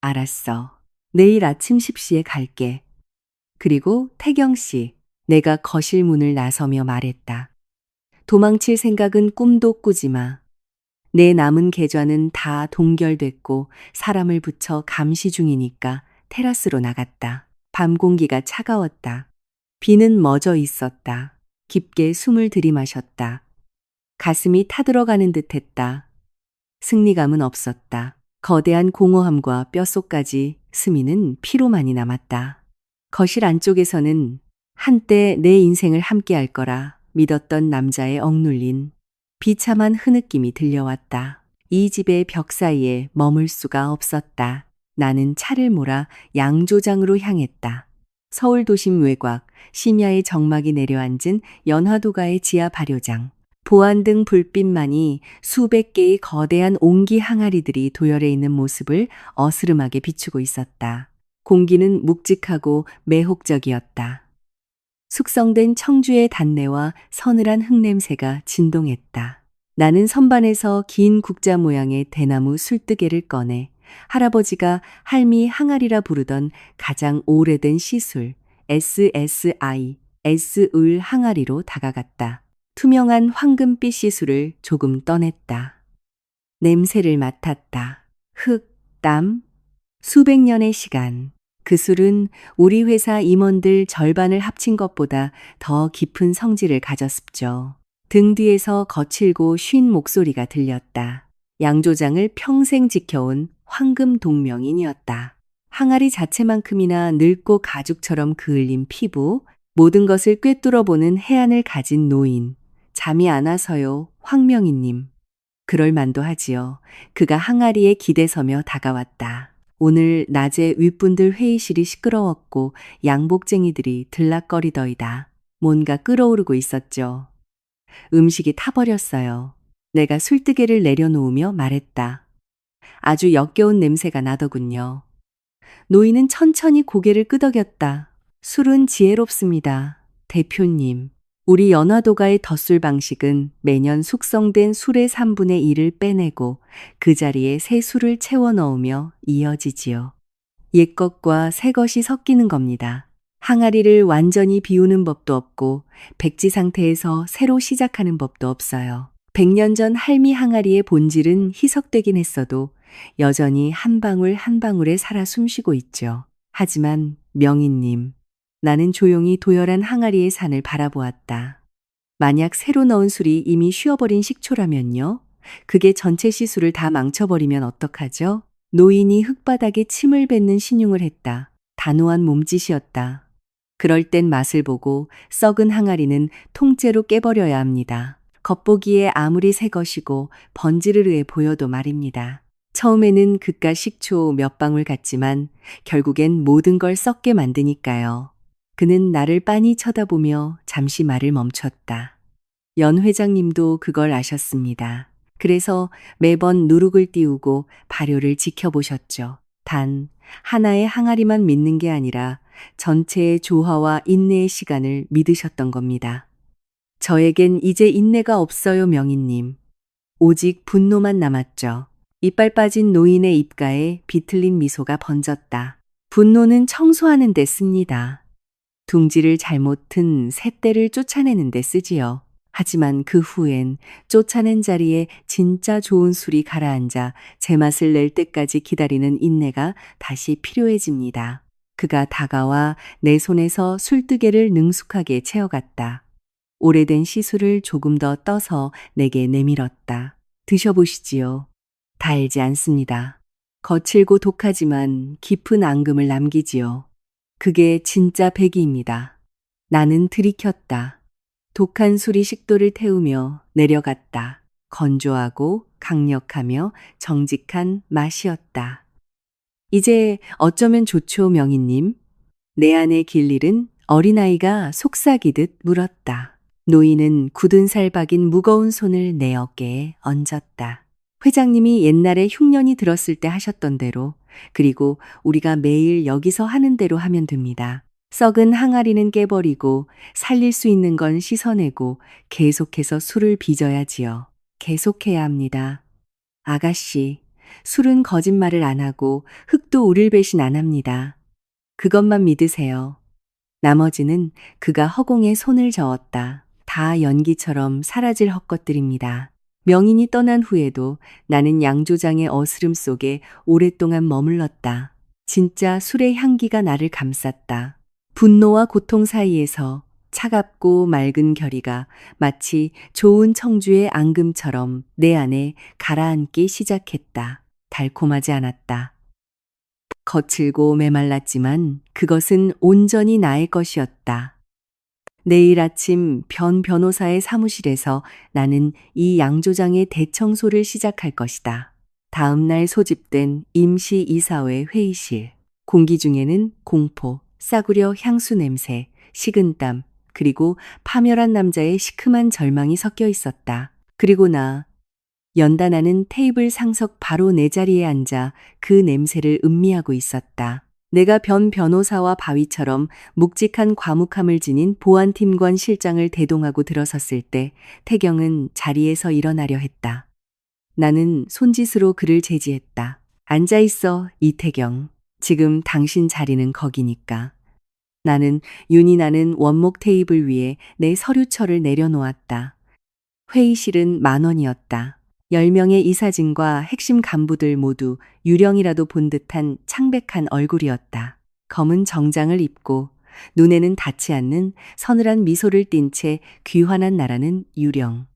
알았어. 내일 아침 10시에 갈게. 그리고 태경 씨, 내가 거실 문을 나서며 말했다. 도망칠 생각은 꿈도 꾸지 마. 내 남은 계좌는 다 동결됐고 사람을 붙여 감시 중이니까 테라스로 나갔다. 밤 공기가 차가웠다. 비는 멎어 있었다. 깊게 숨을 들이마셨다. 가슴이 타들어가는 듯했다. 승리감은 없었다. 거대한 공허함과 뼛속까지 스미는 피로만이 남았다. 거실 안쪽에서는 한때 내 인생을 함께할 거라 믿었던 남자의 억눌린 비참한 흐느낌이 들려왔다. 이 집의 벽 사이에 머물 수가 없었다. 나는 차를 몰아 양조장으로 향했다. 서울 도심 외곽, 심야의 정막이 내려앉은 연화도가의 지하 발효장. 보안등 불빛만이 수백 개의 거대한 옹기 항아리들이 도열해 있는 모습을 어스름하게 비추고 있었다. 공기는 묵직하고 매혹적이었다. 숙성된 청주의 단내와 서늘한 흙냄새가 진동했다. 나는 선반에서 긴 국자 모양의 대나무 술뜨개를 꺼내 할아버지가 할미 항아리라 부르던 가장 오래된 시술 SSI, S을 항아리로 다가갔다. 투명한 황금빛 시술을 조금 떠냈다. 냄새를 맡았다. 흙, 땀, 수백 년의 시간. 그 술은 우리 회사 임원들 절반을 합친 것보다 더 깊은 성질을 가졌습죠. 등 뒤에서 거칠고 쉰 목소리가 들렸다. 양조장을 평생 지켜온 황금 동명인이었다. 항아리 자체만큼이나 늙고 가죽처럼 그을린 피부, 모든 것을 꿰뚫어보는 해안을 가진 노인. 잠이 안 와서요, 황명희님. 그럴 만도 하지요. 그가 항아리에 기대서며 다가왔다. 오늘 낮에 윗분들 회의실이 시끄러웠고 양복쟁이들이 들락거리더이다. 뭔가 끓어오르고 있었죠. 음식이 타버렸어요. 내가 술뜨개를 내려놓으며 말했다. 아주 역겨운 냄새가 나더군요. 노인은 천천히 고개를 끄덕였다. 술은 지혜롭습니다. 대표님, 우리 연화도가의 덧술 방식은 매년 숙성된 술의 3분의 1을 빼내고 그 자리에 새 술을 채워 넣으며 이어지지요. 옛 것과 새 것이 섞이는 겁니다. 항아리를 완전히 비우는 법도 없고 백지 상태에서 새로 시작하는 법도 없어요. 100년 전 할미 항아리의 본질은 희석되긴 했어도 여전히 한 방울 한 방울에 살아 숨쉬고 있죠. 하지만 명희님, 나는 조용히 도열한 항아리의 산을 바라보았다. 만약 새로 넣은 술이 이미 쉬어버린 식초라면요? 그게 전체 시술을 다 망쳐버리면 어떡하죠? 노인이 흙바닥에 침을 뱉는 신용을 했다. 단호한 몸짓이었다. 그럴 땐 맛을 보고 썩은 항아리는 통째로 깨버려야 합니다. 겉보기에 아무리 새 것이고 번지르르해 보여도 말입니다. 처음에는 그깟 식초 몇 방울 같지만 결국엔 모든 걸 썩게 만드니까요. 그는 나를 빤히 쳐다보며 잠시 말을 멈췄다. 연 회장님도 그걸 아셨습니다. 그래서 매번 누룩을 띄우고 발효를 지켜보셨죠. 단 하나의 항아리만 믿는 게 아니라 전체의 조화와 인내의 시간을 믿으셨던 겁니다. 저에겐 이제 인내가 없어요, 명희님. 오직 분노만 남았죠. 이빨 빠진 노인의 입가에 비틀린 미소가 번졌다. 분노는 청소하는 데 씁니다. 둥지를 잘못 튼 새떼를 쫓아내는 데 쓰지요. 하지만 그 후엔 쫓아낸 자리에 진짜 좋은 술이 가라앉아 제맛을 낼 때까지 기다리는 인내가 다시 필요해집니다. 그가 다가와 내 손에서 술뜨개를 능숙하게 채워갔다. 오래된 시술을 조금 더 떠서 내게 내밀었다. 드셔보시지요. 달지 않습니다. 거칠고 독하지만 깊은 앙금을 남기지요. 그게 진짜 백이입니다. 나는 들이켰다. 독한 술이 식도를 태우며 내려갔다. 건조하고 강력하며 정직한 맛이었다. 이제 어쩌면 좋죠, 명희님. 내 안의 길일은 어린아이가 속삭이듯 물었다. 노인은 굳은 살 박인 무거운 손을 내 어깨에 얹었다. 회장님이 옛날에 흉년이 들었을 때 하셨던 대로, 그리고 우리가 매일 여기서 하는 대로 하면 됩니다. 썩은 항아리는 깨버리고 살릴 수 있는 건 씻어내고 계속해서 술을 빚어야지요. 계속해야 합니다. 아가씨, 술은 거짓말을 안 하고 흙도 우릴 배신 안 합니다. 그것만 믿으세요. 나머지는 그가 허공에 손을 저었다. 다 연기처럼 사라질 헛것들입니다. 명인이 떠난 후에도 나는 양조장의 어스름 속에 오랫동안 머물렀다. 진짜 술의 향기가 나를 감쌌다. 분노와 고통 사이에서 차갑고 맑은 결의가 마치 좋은 청주의 앙금처럼 내 안에 가라앉기 시작했다. 달콤하지 않았다. 거칠고 메말랐지만 그것은 온전히 나의 것이었다. 내일 아침 변 변호사의 사무실에서 나는 이 양조장의 대청소를 시작할 것이다. 다음 날 소집된 임시 이사회 회의실. 공기 중에는 공포, 싸구려 향수 냄새, 식은땀, 그리고 파멸한 남자의 시큼한 절망이 섞여 있었다. 그리고 연단아는 테이블 상석 바로 내 자리에 앉아 그 냄새를 음미하고 있었다. 내가 변 변호사와 바위처럼 묵직한 과묵함을 지닌 보안팀관 실장을 대동하고 들어섰을 때 태경은 자리에서 일어나려 했다. 나는 손짓으로 그를 제지했다. 앉아있어, 이태경. 지금 당신 자리는 거기니까. 나는 윤이 나는 원목 테이블 위에 내 서류철을 내려놓았다. 회의실은 10,000원이었다. 10명의 이사진과 핵심 간부들 모두 유령이라도 본 듯한 창백한 얼굴이었다. 검은 정장을 입고 눈에는 닿지 않는 서늘한 미소를 띤 채 귀환한 나라는 유령.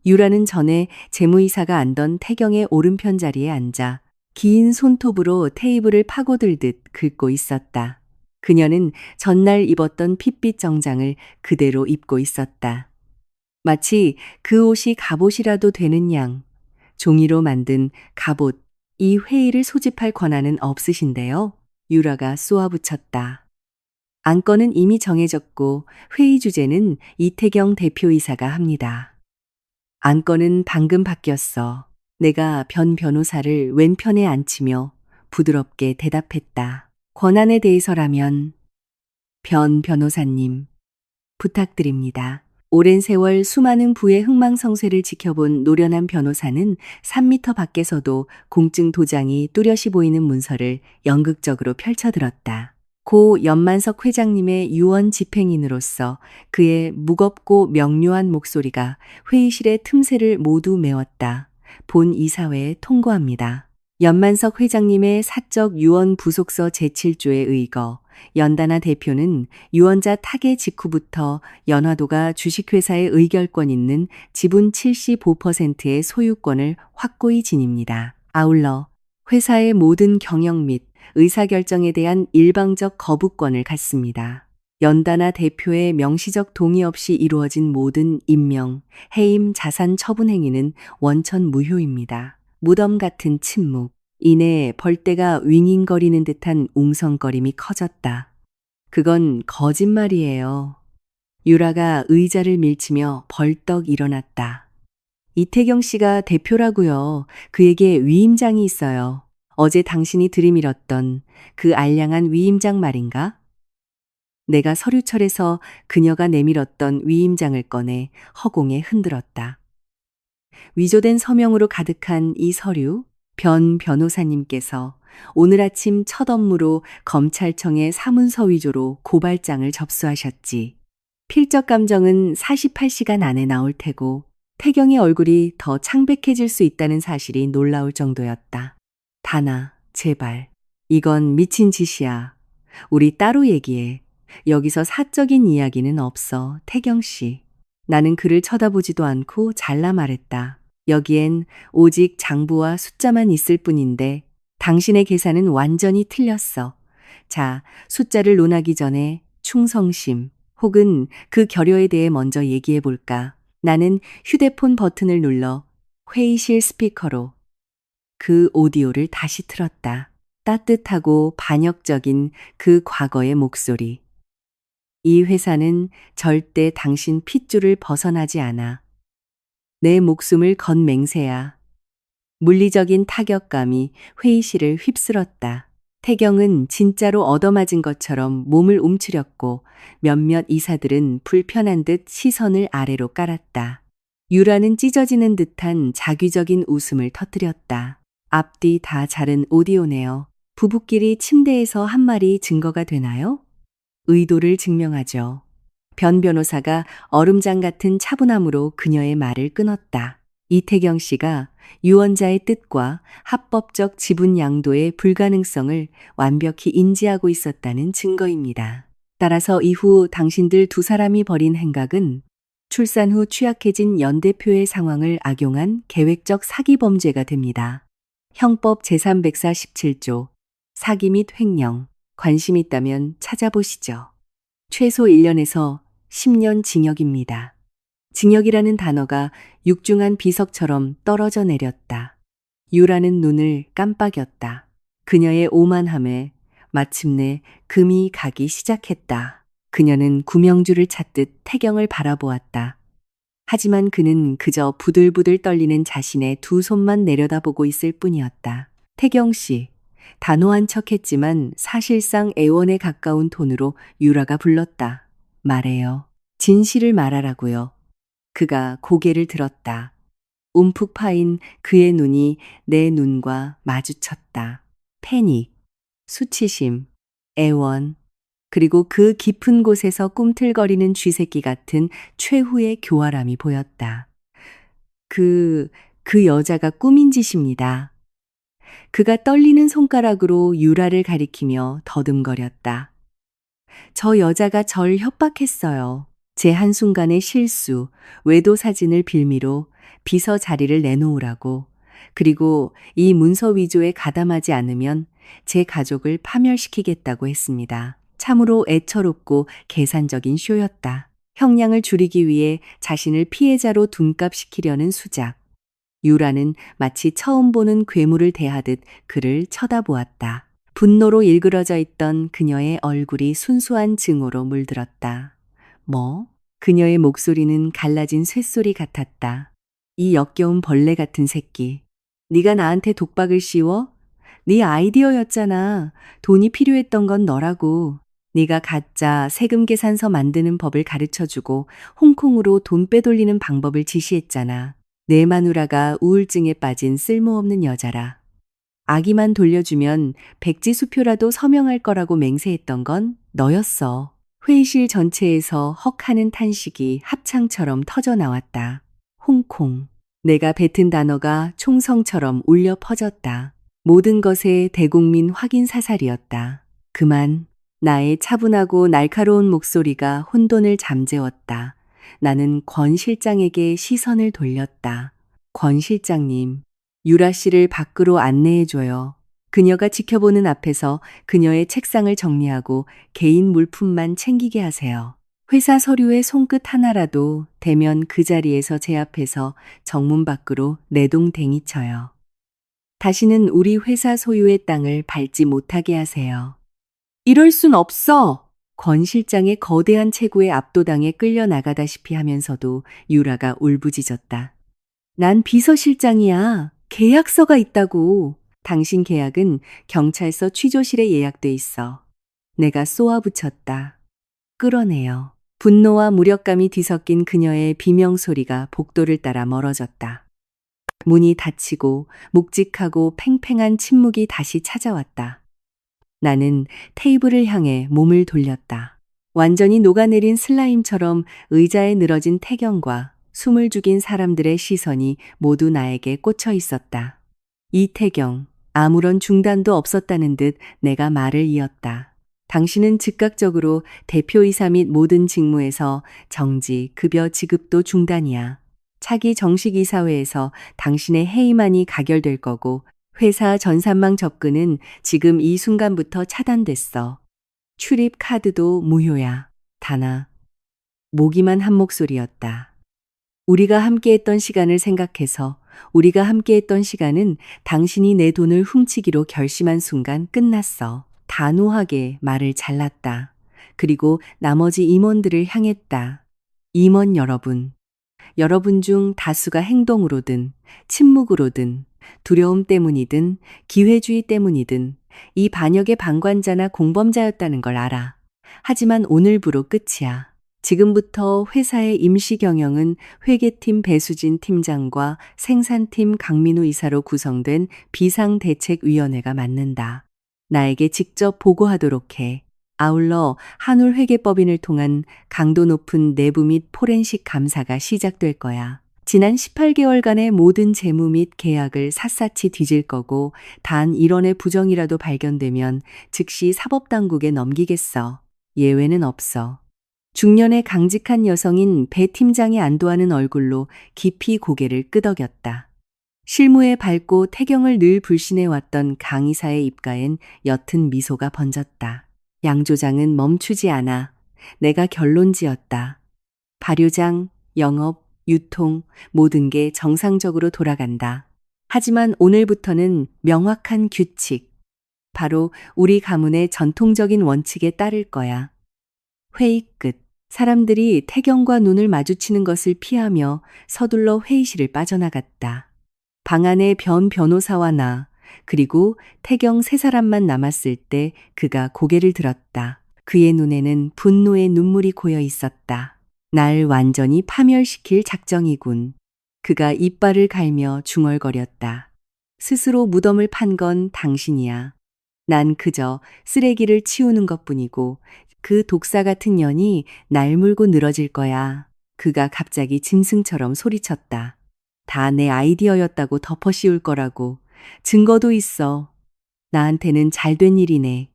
유라는 전에 재무이사가 앉던 태경의 오른편 자리에 앉아 긴 손톱으로 테이블을 파고들듯 긁고 있었다. 그녀는 전날 입었던 핏빛 정장을 그대로 입고 있었다. 마치 그 옷이 갑옷이라도 되는 양. 종이로 만든 갑옷, 이 회의를 소집할 권한은 없으신데요. 유라가 쏘아붙였다. 안건은 이미 정해졌고 회의 주제는 이태경 대표이사가 합니다. 안건은 방금 바뀌었어. 내가 변 변호사를 왼편에 앉히며 부드럽게 대답했다. 권한에 대해서라면 변 변호사님, 부탁드립니다. 오랜 세월 수많은 부의 흥망성쇠를 지켜본 노련한 변호사는 3미터 밖에서도 공증 도장이 뚜렷이 보이는 문서를 연극적으로 펼쳐들었다. 고 연만석 회장님의 유언 집행인으로서 그의 무겁고 명료한 목소리가 회의실의 틈새를 모두 메웠다. 본 이사회에 통고합니다. 연만석 회장님의 사적 유언 부속서 제7조에 의거 연단아 대표는 유언자 타계 직후부터 연화도가 주식회사의 의결권 있는 지분 75%의 소유권을 확고히 지닙니다. 아울러 회사의 모든 경영 및 의사결정에 대한 일방적 거부권을 갖습니다. 연단아 대표의 명시적 동의 없이 이루어진 모든 임명, 해임, 자산 처분 행위는 원천 무효입니다. 무덤 같은 침묵. 이내 벌떼가 윙윙거리는 듯한 웅성거림이 커졌다. 그건 거짓말이에요. 유라가 의자를 밀치며 벌떡 일어났다. 이태경 씨가 대표라고요. 그에게 위임장이 있어요. 어제 당신이 들이밀었던 그 알량한 위임장 말인가? 내가 서류철에서 그녀가 내밀었던 위임장을 꺼내 허공에 흔들었다. 위조된 서명으로 가득한 이 서류, 변 변호사님께서 오늘 아침 첫 업무로 검찰청의 사문서 위조로 고발장을 접수하셨지. 필적 감정은 48시간 안에 나올 테고 태경의 얼굴이 더 창백해질 수 있다는 사실이 놀라울 정도였다. 다나, 제발. 이건 미친 짓이야. 우리 따로 얘기해. 여기서 사적인 이야기는 없어, 태경 씨. 나는 그를 쳐다보지도 않고 잘라 말했다. 여기엔 오직 장부와 숫자만 있을 뿐인데 당신의 계산은 완전히 틀렸어. 자, 숫자를 논하기 전에 충성심 혹은 그 결여에 대해 먼저 얘기해 볼까? 나는 휴대폰 버튼을 눌러 회의실 스피커로 그 오디오를 다시 틀었다. 따뜻하고 반역적인 그 과거의 목소리. 이 회사는 절대 당신 핏줄을 벗어나지 않아. 내 목숨을 건 맹세야. 물리적인 타격감이 회의실을 휩쓸었다. 태경은 진짜로 얻어맞은 것처럼 몸을 움츠렸고 몇몇 이사들은 불편한 듯 시선을 아래로 깔았다. 유라는 찢어지는 듯한 자귀적인 웃음을 터뜨렸다. 앞뒤 다 자른 오디오네요. 부부끼리 침대에서 한 말이 증거가 되나요? 의도를 증명하죠. 변 변호사가 얼음장 같은 차분함으로 그녀의 말을 끊었다. 이태경 씨가 유언자의 뜻과 합법적 지분 양도의 불가능성을 완벽히 인지하고 있었다는 증거입니다. 따라서 이후 당신들 두 사람이 벌인 행각은 출산 후 취약해진 연 대표의 상황을 악용한 계획적 사기 범죄가 됩니다. 형법 제347조 사기 및 횡령 관심 있다면 찾아보시죠. 최소 1년에서 10년 징역입니다. 징역이라는 단어가 육중한 비석처럼 떨어져 내렸다. 유라는 눈을 깜빡였다. 그녀의 오만함에 마침내 금이 가기 시작했다. 그녀는 구명주를 찾듯 태경을 바라보았다. 하지만 그는 그저 부들부들 떨리는 자신의 두 손만 내려다보고 있을 뿐이었다. 태경 씨, 단호한 척했지만 사실상 애원에 가까운 톤으로 유라가 불렀다. 말해요. 진실을 말하라고요. 그가 고개를 들었다. 움푹 파인 그의 눈이 내 눈과 마주쳤다. 패닉, 수치심, 애원, 그리고 그 깊은 곳에서 꿈틀거리는 쥐새끼 같은 최후의 교활함이 보였다. 그 여자가 꾸민 짓입니다. 그가 떨리는 손가락으로 유라를 가리키며 더듬거렸다. 저 여자가 절 협박했어요. 제 한순간의 실수, 외도 사진을 빌미로 비서 자리를 내놓으라고. 그리고 이 문서 위조에 가담하지 않으면 제 가족을 파멸시키겠다고 했습니다. 참으로 애처롭고 계산적인 쇼였다. 형량을 줄이기 위해 자신을 피해자로 둔갑시키려는 수작. 유라는 마치 처음 보는 괴물을 대하듯 그를 쳐다보았다. 분노로 일그러져 있던 그녀의 얼굴이 순수한 증오로 물들었다. 뭐? 그녀의 목소리는 갈라진 쇳소리 같았다. 이 역겨운 벌레 같은 새끼. 네가 나한테 독박을 씌워? 네 아이디어였잖아. 돈이 필요했던 건 너라고. 네가 가짜 세금 계산서 만드는 법을 가르쳐주고 홍콩으로 돈 빼돌리는 방법을 지시했잖아. 내 마누라가 우울증에 빠진 쓸모없는 여자라. 아기만 돌려주면 백지수표라도 서명할 거라고 맹세했던 건 너였어. 회의실 전체에서 헉하는 탄식이 합창처럼 터져 나왔다. 홍콩. 내가 뱉은 단어가 총성처럼 울려 퍼졌다. 모든 것의 대국민 확인 사살이었다. 그만. 나의 차분하고 날카로운 목소리가 혼돈을 잠재웠다. 나는 권 실장에게 시선을 돌렸다. 권 실장님, 유라 씨를 밖으로 안내해줘요. 그녀가 지켜보는 앞에서 그녀의 책상을 정리하고 개인 물품만 챙기게 하세요. 회사 서류의 손끝 하나라도 대면 그 자리에서 제 앞에서 정문 밖으로 내동댕이 쳐요. 다시는 우리 회사 소유의 땅을 밟지 못하게 하세요. 이럴 순 없어! 권 실장의 거대한 체구에 압도당해 끌려나가다시피 하면서도 유라가 울부짖었다. 난 비서실장이야. 계약서가 있다고. 당신 계약은 경찰서 취조실에 예약돼 있어. 내가 쏘아붙였다. 끌어내요. 분노와 무력감이 뒤섞인 그녀의 비명소리가 복도를 따라 멀어졌다. 문이 닫히고 묵직하고 팽팽한 침묵이 다시 찾아왔다. 나는 테이블을 향해 몸을 돌렸다. 완전히 녹아내린 슬라임처럼 의자에 늘어진 태경과 숨을 죽인 사람들의 시선이 모두 나에게 꽂혀 있었다. 이태경, 아무런 중단도 없었다는 듯 내가 말을 이었다. 당신은 즉각적으로 대표이사 및 모든 직무에서 정지, 급여 지급도 중단이야. 차기 정식 이사회에서 당신의 해임안이 가결될 거고 회사 전산망 접근은 지금 이 순간부터 차단됐어. 출입 카드도 무효야. 다나. 모기만 한 목소리였다. 우리가 함께했던 시간을 생각해서 우리가 함께했던 시간은 당신이 내 돈을 훔치기로 결심한 순간 끝났어. 단호하게 말을 잘랐다. 그리고 나머지 임원들을 향했다. 임원 여러분. 여러분 중 다수가 행동으로든 침묵으로든 두려움 때문이든 기회주의 때문이든 이 반역의 방관자나 공범자였다는 걸 알아. 하지만 오늘부로 끝이야. 지금부터 회사의 임시 경영은 회계팀 배수진 팀장과 생산팀 강민우 이사로 구성된 비상대책위원회가 맡는다. 나에게 직접 보고하도록 해. 아울러 한울회계법인을 통한 강도 높은 내부 및 포렌식 감사가 시작될 거야. 지난 18개월간의 모든 재무 및 계약을 샅샅이 뒤질 거고 단 1원의 부정이라도 발견되면 즉시 사법당국에 넘기겠어. 예외는 없어. 중년의 강직한 여성인 배 팀장이 안도하는 얼굴로 깊이 고개를 끄덕였다. 실무에 밝고 태경을 늘 불신해왔던 강 이사의 입가엔 옅은 미소가 번졌다. 양 조장은 멈추지 않아. 내가 결론지었다. 발효장, 영업, 유통, 모든 게 정상적으로 돌아간다. 하지만 오늘부터는 명확한 규칙, 바로 우리 가문의 전통적인 원칙에 따를 거야. 회의 끝. 사람들이 태경과 눈을 마주치는 것을 피하며 서둘러 회의실을 빠져나갔다. 방 안에 변 변호사와 나, 그리고 태경 세 사람만 남았을 때 그가 고개를 들었다. 그의 눈에는 분노의 눈물이 고여 있었다. 날 완전히 파멸시킬 작정이군. 그가 이빨을 갈며 중얼거렸다. 스스로 무덤을 판 건 당신이야. 난 그저 쓰레기를 치우는 것뿐이고 그 독사 같은 년이 날 물고 늘어질 거야. 그가 갑자기 짐승처럼 소리쳤다. 다 내 아이디어였다고 덮어씌울 거라고. 증거도 있어. 나한테는 잘된 일이네.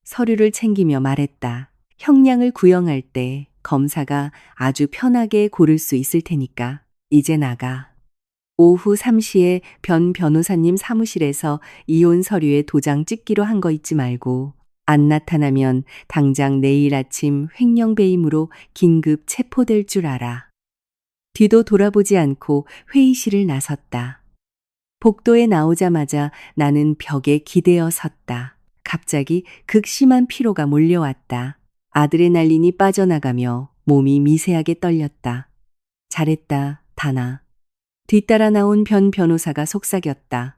서류를 챙기며 말했다. 형량을 구형할 때 검사가 아주 편하게 고를 수 있을 테니까 이제 나가. 오후 3시에 변 변호사님 사무실에서 이혼 서류에 도장 찍기로 한 거 잊지 말고 안 나타나면 당장 내일 아침 횡령배임으로 긴급 체포될 줄 알아. 뒤도 돌아보지 않고 회의실을 나섰다. 복도에 나오자마자 나는 벽에 기대어 섰다. 갑자기 극심한 피로가 몰려왔다. 아드레날린이 빠져나가며 몸이 미세하게 떨렸다. 잘했다, 다나. 뒤따라 나온 변 변호사가 속삭였다.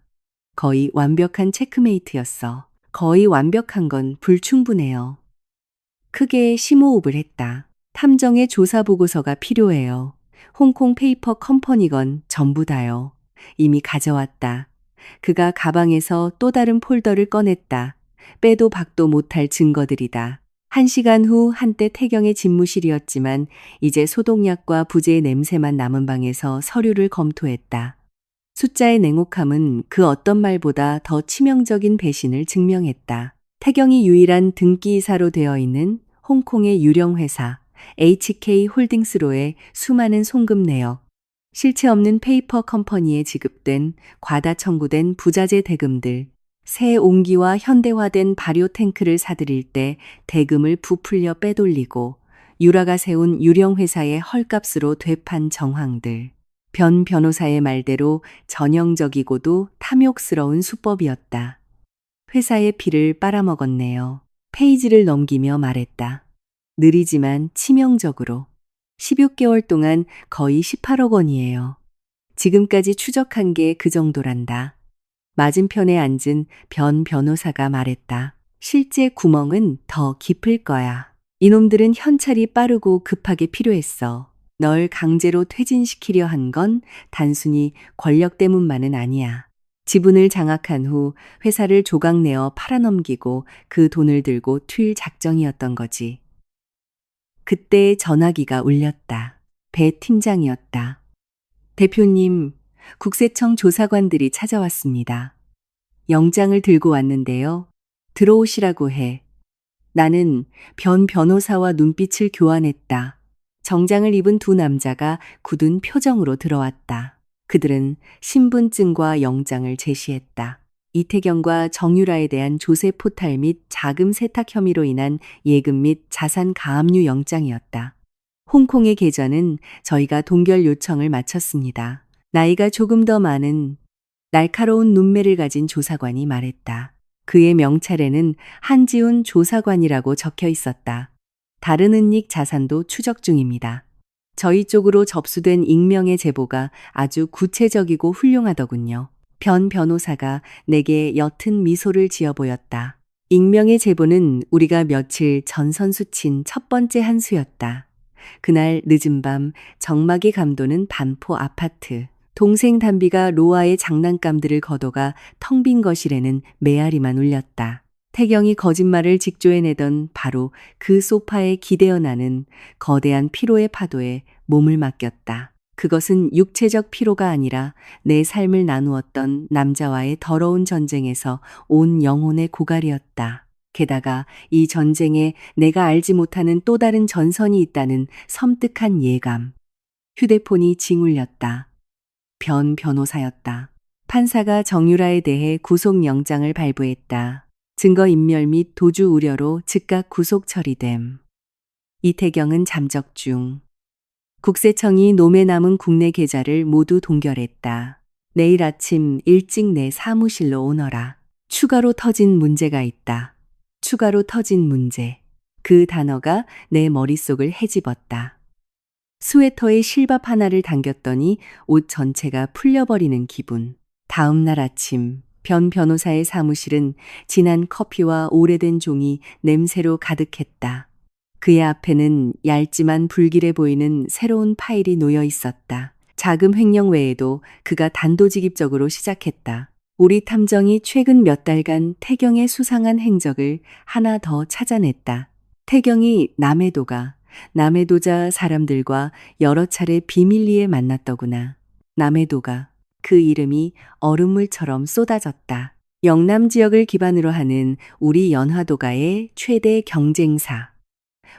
거의 완벽한 체크메이트였어. 거의 완벽한 건 불충분해요. 크게 심호흡을 했다. 탐정의 조사 보고서가 필요해요. 홍콩 페이퍼 컴퍼니건 전부 다요. 이미 가져왔다. 그가 가방에서 또 다른 폴더를 꺼냈다. 빼도 박도 못할 증거들이다. 1시간 후 한때 태경의 집무실이었지만 이제 소독약과 부재의 냄새만 남은 방에서 서류를 검토했다. 숫자의 냉혹함은 그 어떤 말보다 더 치명적인 배신을 증명했다. 태경이 유일한 등기이사로 되어 있는 홍콩의 유령 회사 HK 홀딩스로의 수많은 송금 내역, 실체 없는 페이퍼 컴퍼니에 지급된 과다 청구된 부자재 대금들, 새 옹기와 현대화된 발효 탱크를 사들일 때 대금을 부풀려 빼돌리고 유라가 세운 유령 회사의 헐값으로 되판 정황들. 변 변호사의 말대로 전형적이고도 탐욕스러운 수법이었다. 회사의 피를 빨아먹었네요. 페이지를 넘기며 말했다. 느리지만 치명적으로. 16개월 동안 거의 18억 원이에요. 지금까지 추적한 게 그 정도란다. 맞은편에 앉은 변 변호사가 말했다. 실제 구멍은 더 깊을 거야. 이놈들은 현찰이 빠르고 급하게 필요했어. 널 강제로 퇴진시키려 한 건 단순히 권력 때문만은 아니야. 지분을 장악한 후 회사를 조각내어 팔아넘기고 그 돈을 들고 튈 작정이었던 거지. 그때 전화기가 울렸다. 배 팀장이었다. 대표님, 국세청 조사관들이 찾아왔습니다. 영장을 들고 왔는데요. 들어오시라고 해. 나는 변 변호사와 눈빛을 교환했다. 정장을 입은 두 남자가 굳은 표정으로 들어왔다. 그들은 신분증과 영장을 제시했다. 이태경과 정유라에 대한 조세 포탈 및 자금 세탁 혐의로 인한 예금 및 자산 가압류 영장이었다. 홍콩의 계좌는 저희가 동결 요청을 마쳤습니다. 나이가 조금 더 많은 날카로운 눈매를 가진 조사관이 말했다. 그의 명찰에는 한지훈 조사관이라고 적혀 있었다. 다른 은닉 자산도 추적 중입니다. 저희 쪽으로 접수된 익명의 제보가 아주 구체적이고 훌륭하더군요. 변 변호사가 내게 옅은 미소를 지어 보였다. 익명의 제보는 우리가 며칠 전 선수친 첫 번째 한 수였다. 그날 늦은 밤 정막이 감도는 반포 아파트. 동생 단비가 로아의 장난감들을 걷어가 텅 빈 거실에는 메아리만 울렸다. 태경이 거짓말을 직조해내던 바로 그 소파에 기대어 나는 거대한 피로의 파도에 몸을 맡겼다. 그것은 육체적 피로가 아니라 내 삶을 나누었던 남자와의 더러운 전쟁에서 온 영혼의 고갈이었다. 게다가 이 전쟁에 내가 알지 못하는 또 다른 전선이 있다는 섬뜩한 예감. 휴대폰이 징울렸다. 변 변호사였다. 판사가 정유라에 대해 구속영장을 발부했다. 증거인멸 및 도주 우려로 즉각 구속 처리됨. 이태경은 잠적 중. 국세청이 놈에 남은 국내 계좌를 모두 동결했다. 내일 아침 일찍 내 사무실로 오너라. 추가로 터진 문제가 있다. 추가로 터진 문제. 그 단어가 내 머릿속을 헤집었다. 스웨터에 실밥 하나를 당겼더니 옷 전체가 풀려버리는 기분. 다음 날 아침 변 변호사의 사무실은 진한 커피와 오래된 종이 냄새로 가득했다. 그의 앞에는 얇지만 불길해 보이는 새로운 파일이 놓여 있었다. 자금 횡령 외에도 그가 단도직입적으로 시작했다. 우리 탐정이 최근 몇 달간 태경의 수상한 행적을 하나 더 찾아냈다. 태경이 남해도자 사람들과 여러 차례 비밀리에 만났더구나. 남해도가 그 이름이 얼음물처럼 쏟아졌다. 영남 지역을 기반으로 하는 우리 연화도가의 최대 경쟁사.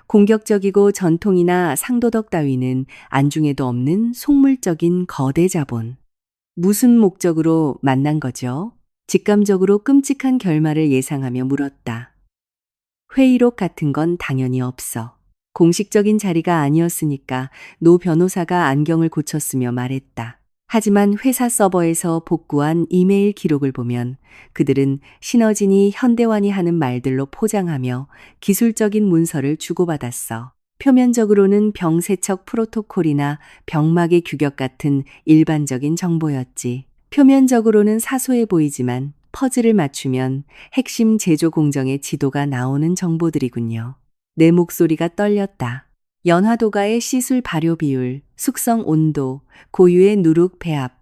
공격적이고 전통이나 상도덕 따위는 안중에도 없는 속물적인 거대 자본. 무슨 목적으로 만난 거죠? 직감적으로 끔찍한 결말을 예상하며 물었다. 회의록 같은 건 당연히 없어. 공식적인 자리가 아니었으니까 노 변호사가 안경을 고쳤으며 말했다. 하지만 회사 서버에서 복구한 이메일 기록을 보면 그들은 신어진이 현대완이 하는 말들로 포장하며 기술적인 문서를 주고받았어. 표면적으로는 병세척 프로토콜이나 병막의 규격 같은 일반적인 정보였지. 표면적으로는 사소해 보이지만 퍼즐을 맞추면 핵심 제조 공정의 지도가 나오는 정보들이군요. 내 목소리가 떨렸다. 연화도가의 시술 발효 비율, 숙성 온도, 고유의 누룩 배합.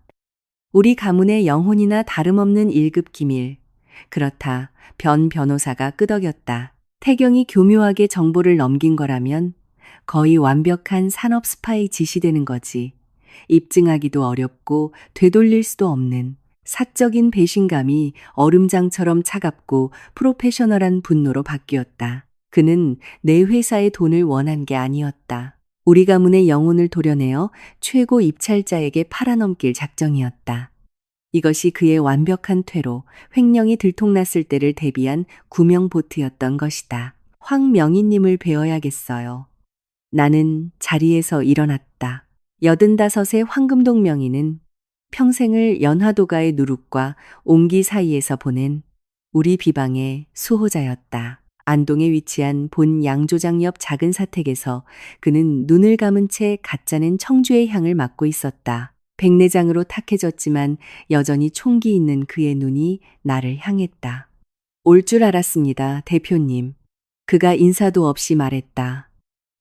우리 가문의 영혼이나 다름없는 1급 기밀. 그렇다. 변 변호사가 끄덕였다. 태경이 교묘하게 정보를 넘긴 거라면 거의 완벽한 산업 스파이 지시되는 거지. 입증하기도 어렵고 되돌릴 수도 없는 사적인 배신감이 얼음장처럼 차갑고 프로페셔널한 분노로 바뀌었다. 그는 내 회사의 돈을 원한 게 아니었다. 우리 가문의 영혼을 도려내어 최고 입찰자에게 팔아넘길 작정이었다. 이것이 그의 완벽한 퇴로, 횡령이 들통났을 때를 대비한 구명보트였던 것이다. 황명희님을 배워야겠어요. 나는 자리에서 일어났다. 85의 황금동 명희는 평생을 연화도가의 누룩과 옹기 사이에서 보낸 우리 비방의 수호자였다. 안동에 위치한 본 양조장 옆 작은 사택에서 그는 눈을 감은 채 가짜는 청주의 향을 맡고 있었다. 백내장으로 탁해졌지만 여전히 총기 있는 그의 눈이 나를 향했다. 올 줄 알았습니다, 대표님. 그가 인사도 없이 말했다.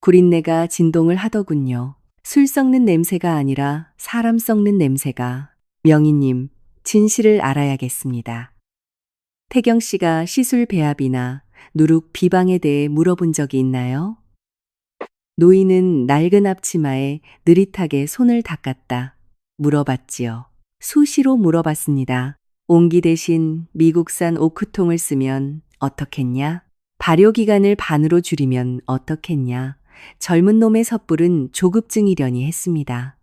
구린내가 진동을 하더군요. 술 썩는 냄새가 아니라 사람 썩는 냄새가. 명희님, 진실을 알아야겠습니다. 태경 씨가 시술 배합이나 누룩 비방에 대해 물어본 적이 있나요? 노인은 낡은 앞치마에 느릿하게 손을 닦았다. 물어봤지요. 수시로 물어봤습니다. 옹기 대신 미국산 오크통을 쓰면 어떻겠냐? 발효기간을 반으로 줄이면 어떻겠냐? 젊은 놈의 섣불은 조급증이려니 했습니다.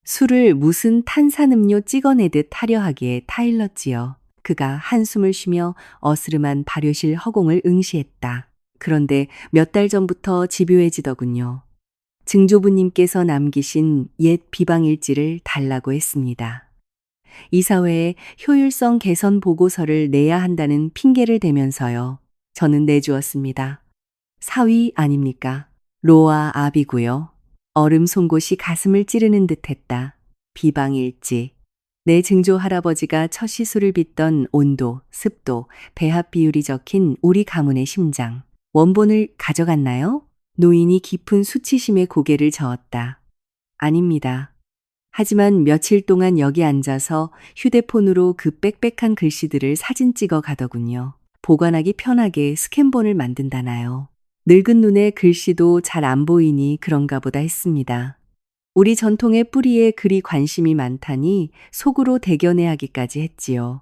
술을 무슨 탄산음료 찍어내듯 하려 하기에 타일렀지요. 그가 한숨을 쉬며 어스름한 발효실 허공을 응시했다. 그런데 몇 달 전부터 집요해지더군요. 증조부님께서 남기신 옛 비방일지를 달라고 했습니다. 이사회에 효율성 개선 보고서를 내야 한다는 핑계를 대면서요. 저는 내주었습니다. 사위 아닙니까? 로와 압이고요. 얼음 송곳이 가슴을 찌르는 듯했다. 비방일지. 내 증조 할아버지가 첫 시술을 빚던 온도, 습도, 배합 비율이 적힌 우리 가문의 심장. 원본을 가져갔나요? 노인이 깊은 수치심에 고개를 저었다. 아닙니다. 하지만 며칠 동안 여기 앉아서 휴대폰으로 그 빽빽한 글씨들을 사진 찍어 가더군요. 보관하기 편하게 스캔본을 만든다나요. 늙은 눈에 글씨도 잘 안 보이니 그런가 보다 했습니다. 우리 전통의 뿌리에 그리 관심이 많다니 속으로 대견해 하기까지 했지요.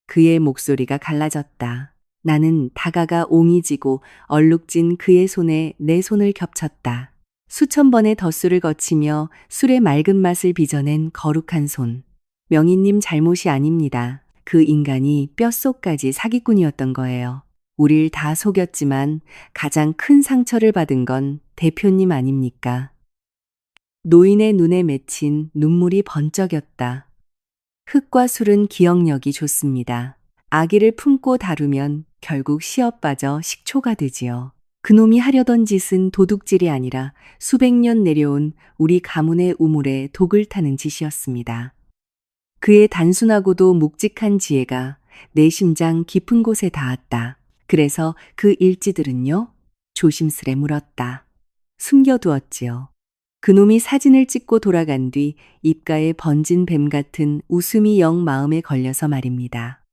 그의 목소리가 갈라졌다. 나는 다가가 옹이지고 얼룩진 그의 손에 내 손을 겹쳤다. 수천 번의 덧술을 거치며 술의 맑은 맛을 빚어낸 거룩한 손. 명희님 잘못이 아닙니다. 그 인간이 뼛속까지 사기꾼이었던 거예요. 우릴 다 속였지만 가장 큰 상처를 받은 건 대표님 아닙니까? 노인의 눈에 맺힌 눈물이 번쩍였다. 흙과 술은 기억력이 좋습니다. 아기를 품고 다루면 결국 시어빠져 식초가 되지요. 그놈이 하려던 짓은 도둑질이 아니라 수백 년 내려온 우리 가문의 우물에 독을 타는 짓이었습니다. 그의 단순하고도 묵직한 지혜가 내 심장 깊은 곳에 닿았다. 그래서 그 일지들은요? 조심스레 물었다. 숨겨두었지요. 그놈이 사진을 찍고 돌아간 뒤 입가에 번진 뱀 같은 웃음이 영 마음에 걸려서 말입니다.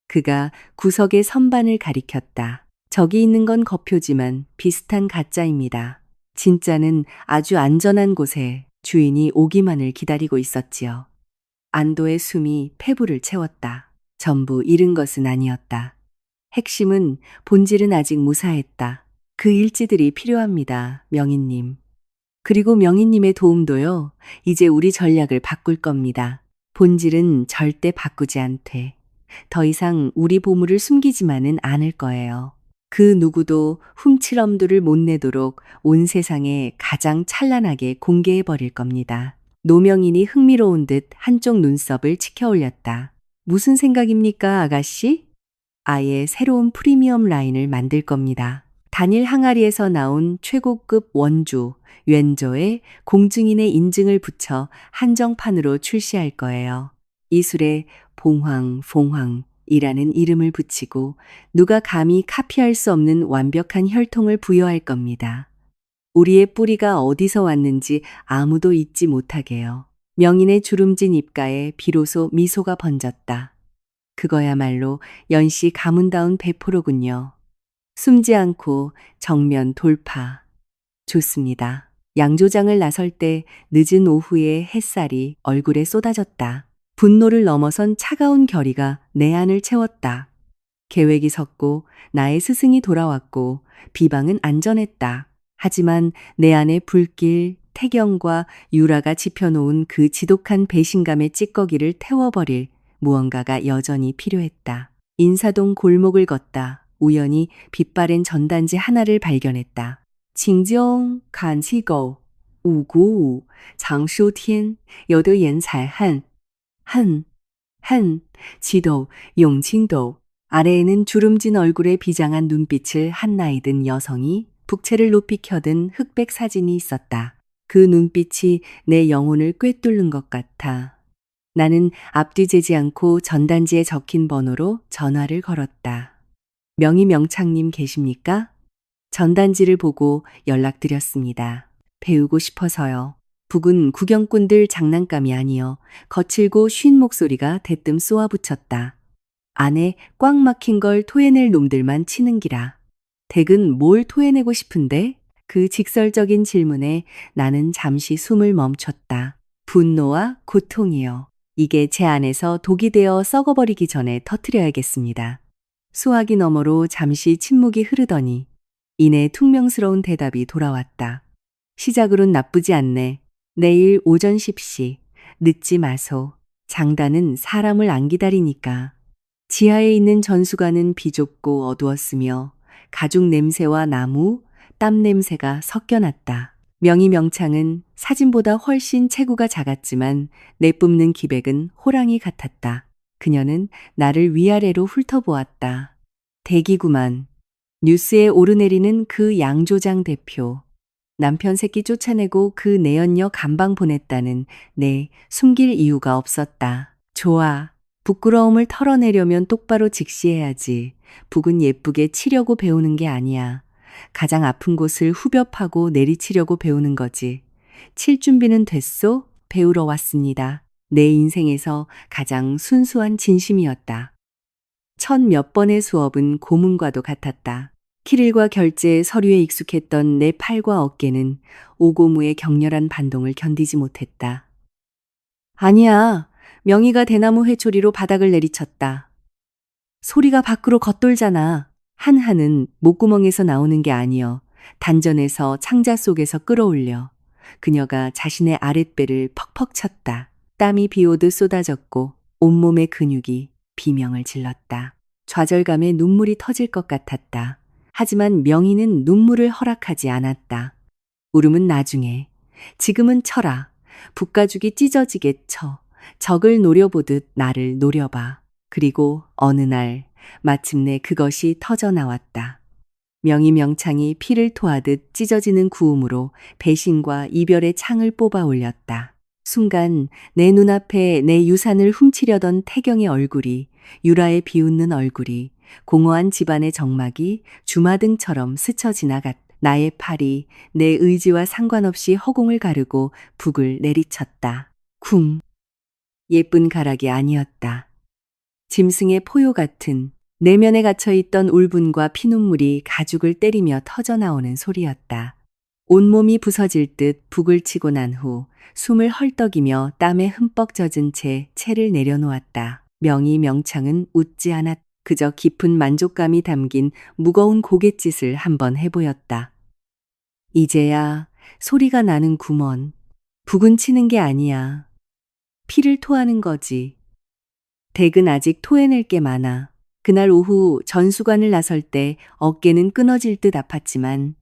그가 구석의 선반을 가리켰다. 저기 있는 건 거표지만 비슷한 가짜입니다. 진짜는 아주 안전한 곳에 주인이 오기만을 기다리고 있었지요. 안도의 숨이 폐부를 채웠다. 전부 잃은 것은 아니었다. 핵심은 본질은 아직 무사했다. 그 일지들이 필요합니다, 명희님. 그리고 명희님의 도움도요. 이제 우리 전략을 바꿀 겁니다. 본질은 절대 바꾸지 않되 더 이상 우리 보물을 숨기지만은 않을 거예요. 그 누구도 훔칠 엄두를 못 내도록 온 세상에 가장 찬란하게 공개해 버릴 겁니다. 노명인이 흥미로운 듯 한쪽 눈썹을 치켜 올렸다. 무슨 생각입니까, 아가씨? 아예 새로운 프리미엄 라인을 만들 겁니다. 단일 항아리에서 나온 최고급 원주, 왼조에 공증인의 인증을 붙여 한정판으로 출시할 거예요. 이 술에 봉황, 봉황, 이라는 이름을 붙이고 누가 감히 카피할 수 없는 완벽한 혈통을 부여할 겁니다. 우리의 뿌리가 어디서 왔는지 아무도 잊지 못하게요. 명인의 주름진 입가에 비로소 미소가 번졌다. 그거야말로 연씨 가문다운 배포로군요. 숨지 않고 정면 돌파. 좋습니다. 양조장을 나설 때 늦은 오후에 햇살이 얼굴에 쏟아졌다. 분노를 넘어선 차가운 결의가 내 안을 채웠다. 계획이 섰고 나의 스승이 돌아왔고 비방은 안전했다. 하지만 내 안의 불길, 태경과 유라가 지펴놓은 그 지독한 배신감의 찌꺼기를 태워버릴 무언가가 여전히 필요했다. 인사동 골목을 걷다. 우연히 빛바랜 전단지 하나를 발견했다. 请将砍气狗595常收天有德言才恨지도 용칭도 아래에는 주름진 얼굴에 비장한 눈빛을 한 나이 든 여성이 북채를 높이 켜든 흑백 사진이 있었다. 그 눈빛이 내 영혼을 꿰뚫는 것 같아. 나는 앞뒤 재지 않고 전단지에 적힌 번호로 전화를 걸었다. 명희명창님 계십니까? 전단지를 보고 연락드렸습니다. 배우고 싶어서요. 북은 구경꾼들 장난감이 아니여 거칠고 쉰 목소리가 대뜸 쏘아붙였다. 안에 꽉 막힌 걸 토해낼 놈들만 치는 기라. 댁은 뭘 토해내고 싶은데? 그 직설적인 질문에 나는 잠시 숨을 멈췄다. 분노와 고통이요. 이게 제 안에서 독이 되어 썩어버리기 전에 터뜨려야겠습니다. 수화기 너머로 잠시 침묵이 흐르더니 이내 퉁명스러운 대답이 돌아왔다. 시작으론 나쁘지 않네. 내일 오전 10시. 늦지 마소. 장단은 사람을 안 기다리니까. 지하에 있는 전수관은 비좁고 어두웠으며 가죽 냄새와 나무, 땀 냄새가 섞여났다. 명희명창은 사진보다 훨씬 체구가 작았지만 내뿜는 기백은 호랑이 같았다. 그녀는 나를 위아래로 훑어보았다. 대기구만. 뉴스에 오르내리는 그 양조장 대표. 남편 새끼 쫓아내고 그 내연녀 감방 보냈다는 내 숨길 이유가 없었다. 좋아. 부끄러움을 털어내려면 똑바로 직시해야지. 북은 예쁘게 치려고 배우는 게 아니야. 가장 아픈 곳을 후벼 파고 내리치려고 배우는 거지. 칠 준비는 됐소? 배우러 왔습니다. 내 인생에서 가장 순수한 진심이었다. 첫 몇 번의 수업은 고문과도 같았다. 키릴과 결제 서류에 익숙했던 내 팔과 어깨는 오고무의 격렬한 반동을 견디지 못했다. 아니야. 명희가 대나무 회초리로 바닥을 내리쳤다. 소리가 밖으로 겉돌잖아. 한한은 목구멍에서 나오는 게 아니여 단전에서 창자 속에서 끌어올려. 그녀가 자신의 아랫배를 퍽퍽 쳤다. 땀이 비오듯 쏟아졌고 온몸의 근육이 비명을 질렀다. 좌절감에 눈물이 터질 것 같았다. 하지만 명희는 눈물을 허락하지 않았다. 울음은 나중에. 지금은 쳐라. 북가죽이 찢어지게 쳐. 적을 노려보듯 나를 노려봐. 그리고 어느 날 마침내 그것이 터져 나왔다. 명희명창이 피를 토하듯 찢어지는 구음으로 배신과 이별의 창을 뽑아 올렸다. 순간 내 눈앞에 내 유산을 훔치려던 태경의 얼굴이, 유라의 비웃는 얼굴이, 공허한 집안의 정막이 주마등처럼 스쳐 지나갔다. 나의 팔이 내 의지와 상관없이 허공을 가르고 북을 내리쳤다. 쿵. 예쁜 가락이 아니었다. 짐승의 포효 같은 내면에 갇혀있던 울분과 피눈물이 가죽을 때리며 터져나오는 소리였다. 온몸이 부서질 듯 북을 치고 난 후 숨을 헐떡이며 땀에 흠뻑 젖은 채 채를 내려놓았다. 명희명창은 웃지 않았다. 그저 깊은 만족감이 담긴 무거운 고갯짓을 한번 해보였다. 이제야 소리가 나는 구먼. 북은 치는 게 아니야. 피를 토하는 거지. 댁은 아직 토해낼 게 많아. 그날 오후 전수관을 나설 때 어깨는 끊어질 듯 아팠지만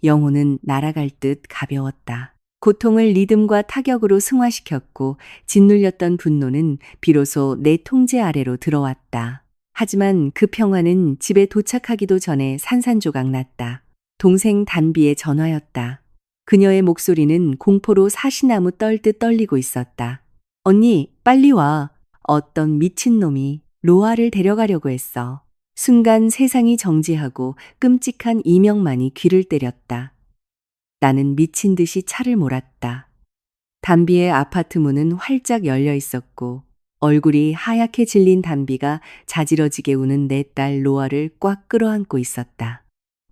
영혼은 날아갈 듯 가벼웠다. 고통을 리듬과 타격으로 승화시켰고 짓눌렸던 분노는 비로소 내 통제 아래로 들어왔다. 하지만 그 평화는 집에 도착하기도 전에 산산조각 났다. 동생 단비의 전화였다. 그녀의 목소리는 공포로 사시나무 떨듯 떨리고 있었다. 언니, 빨리 와. 어떤 미친놈이 로아를 데려가려고 했어. 순간 세상이 정지하고 끔찍한 이명만이 귀를 때렸다. 나는 미친 듯이 차를 몰았다. 담비의 아파트 문은 활짝 열려 있었고 얼굴이 하얗게 질린 담비가 자지러지게 우는 내 딸 로아를 꽉 끌어안고 있었다.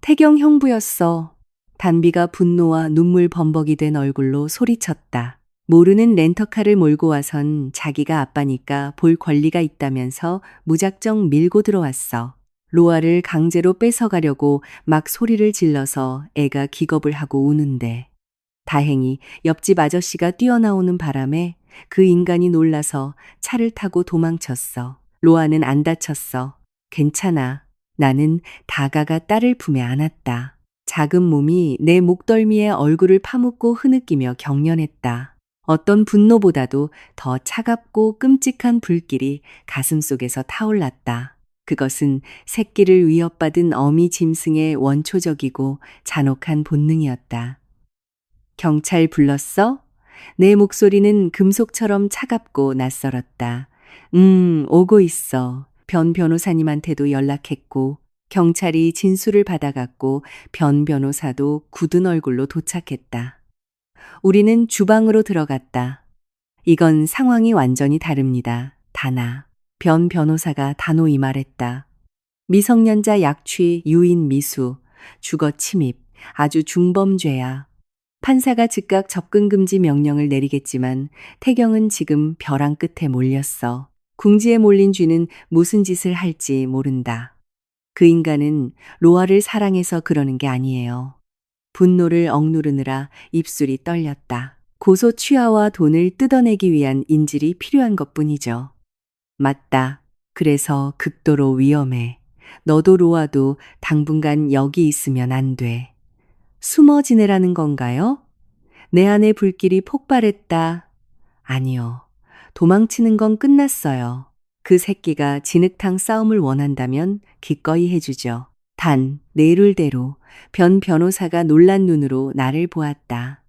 태경 형부였어. 담비가 분노와 눈물 범벅이 된 얼굴로 소리쳤다. 모르는 렌터카를 몰고 와선 자기가 아빠니까 볼 권리가 있다면서 무작정 밀고 들어왔어. 로아를 강제로 뺏어가려고 막 소리를 질러서 애가 기겁을 하고 우는데 다행히 옆집 아저씨가 뛰어나오는 바람에 그 인간이 놀라서 차를 타고 도망쳤어. 로아는 안 다쳤어. 괜찮아. 나는 다가가 딸을 품에 안았다. 작은 몸이 내 목덜미에 얼굴을 파묻고 흐느끼며 경련했다. 어떤 분노보다도 더 차갑고 끔찍한 불길이 가슴속에서 타올랐다. 그것은 새끼를 위협받은 어미 짐승의 원초적이고 잔혹한 본능이었다. 경찰 불렀어? 내 목소리는 금속처럼 차갑고 낯설었다. 오고 있어. 변 변호사님한테도 연락했고, 경찰이 진술을 받아갔고, 변 변호사도 굳은 얼굴로 도착했다. 우리는 주방으로 들어갔다. 이건 상황이 완전히 다릅니다. 다나. 변 변호사가 단호히 말했다. 미성년자 약취, 유인 미수, 주거 침입, 아주 중범죄야. 판사가 즉각 접근 금지 명령을 내리겠지만 태경은 지금 벼랑 끝에 몰렸어. 궁지에 몰린 쥐는 무슨 짓을 할지 모른다. 그 인간은 로아를 사랑해서 그러는 게 아니에요. 분노를 억누르느라 입술이 떨렸다. 고소 취하와 돈을 뜯어내기 위한 인질이 필요한 것뿐이죠. 맞다. 그래서 극도로 위험해. 너도 로아도 당분간 여기 있으면 안 돼. 숨어 지내라는 건가요? 내 안의 불길이 폭발했다. 아니요. 도망치는 건 끝났어요. 그 새끼가 진흙탕 싸움을 원한다면 기꺼이 해주죠. 단, 내룰대로 변 변호사가 놀란 눈으로 나를 보았다.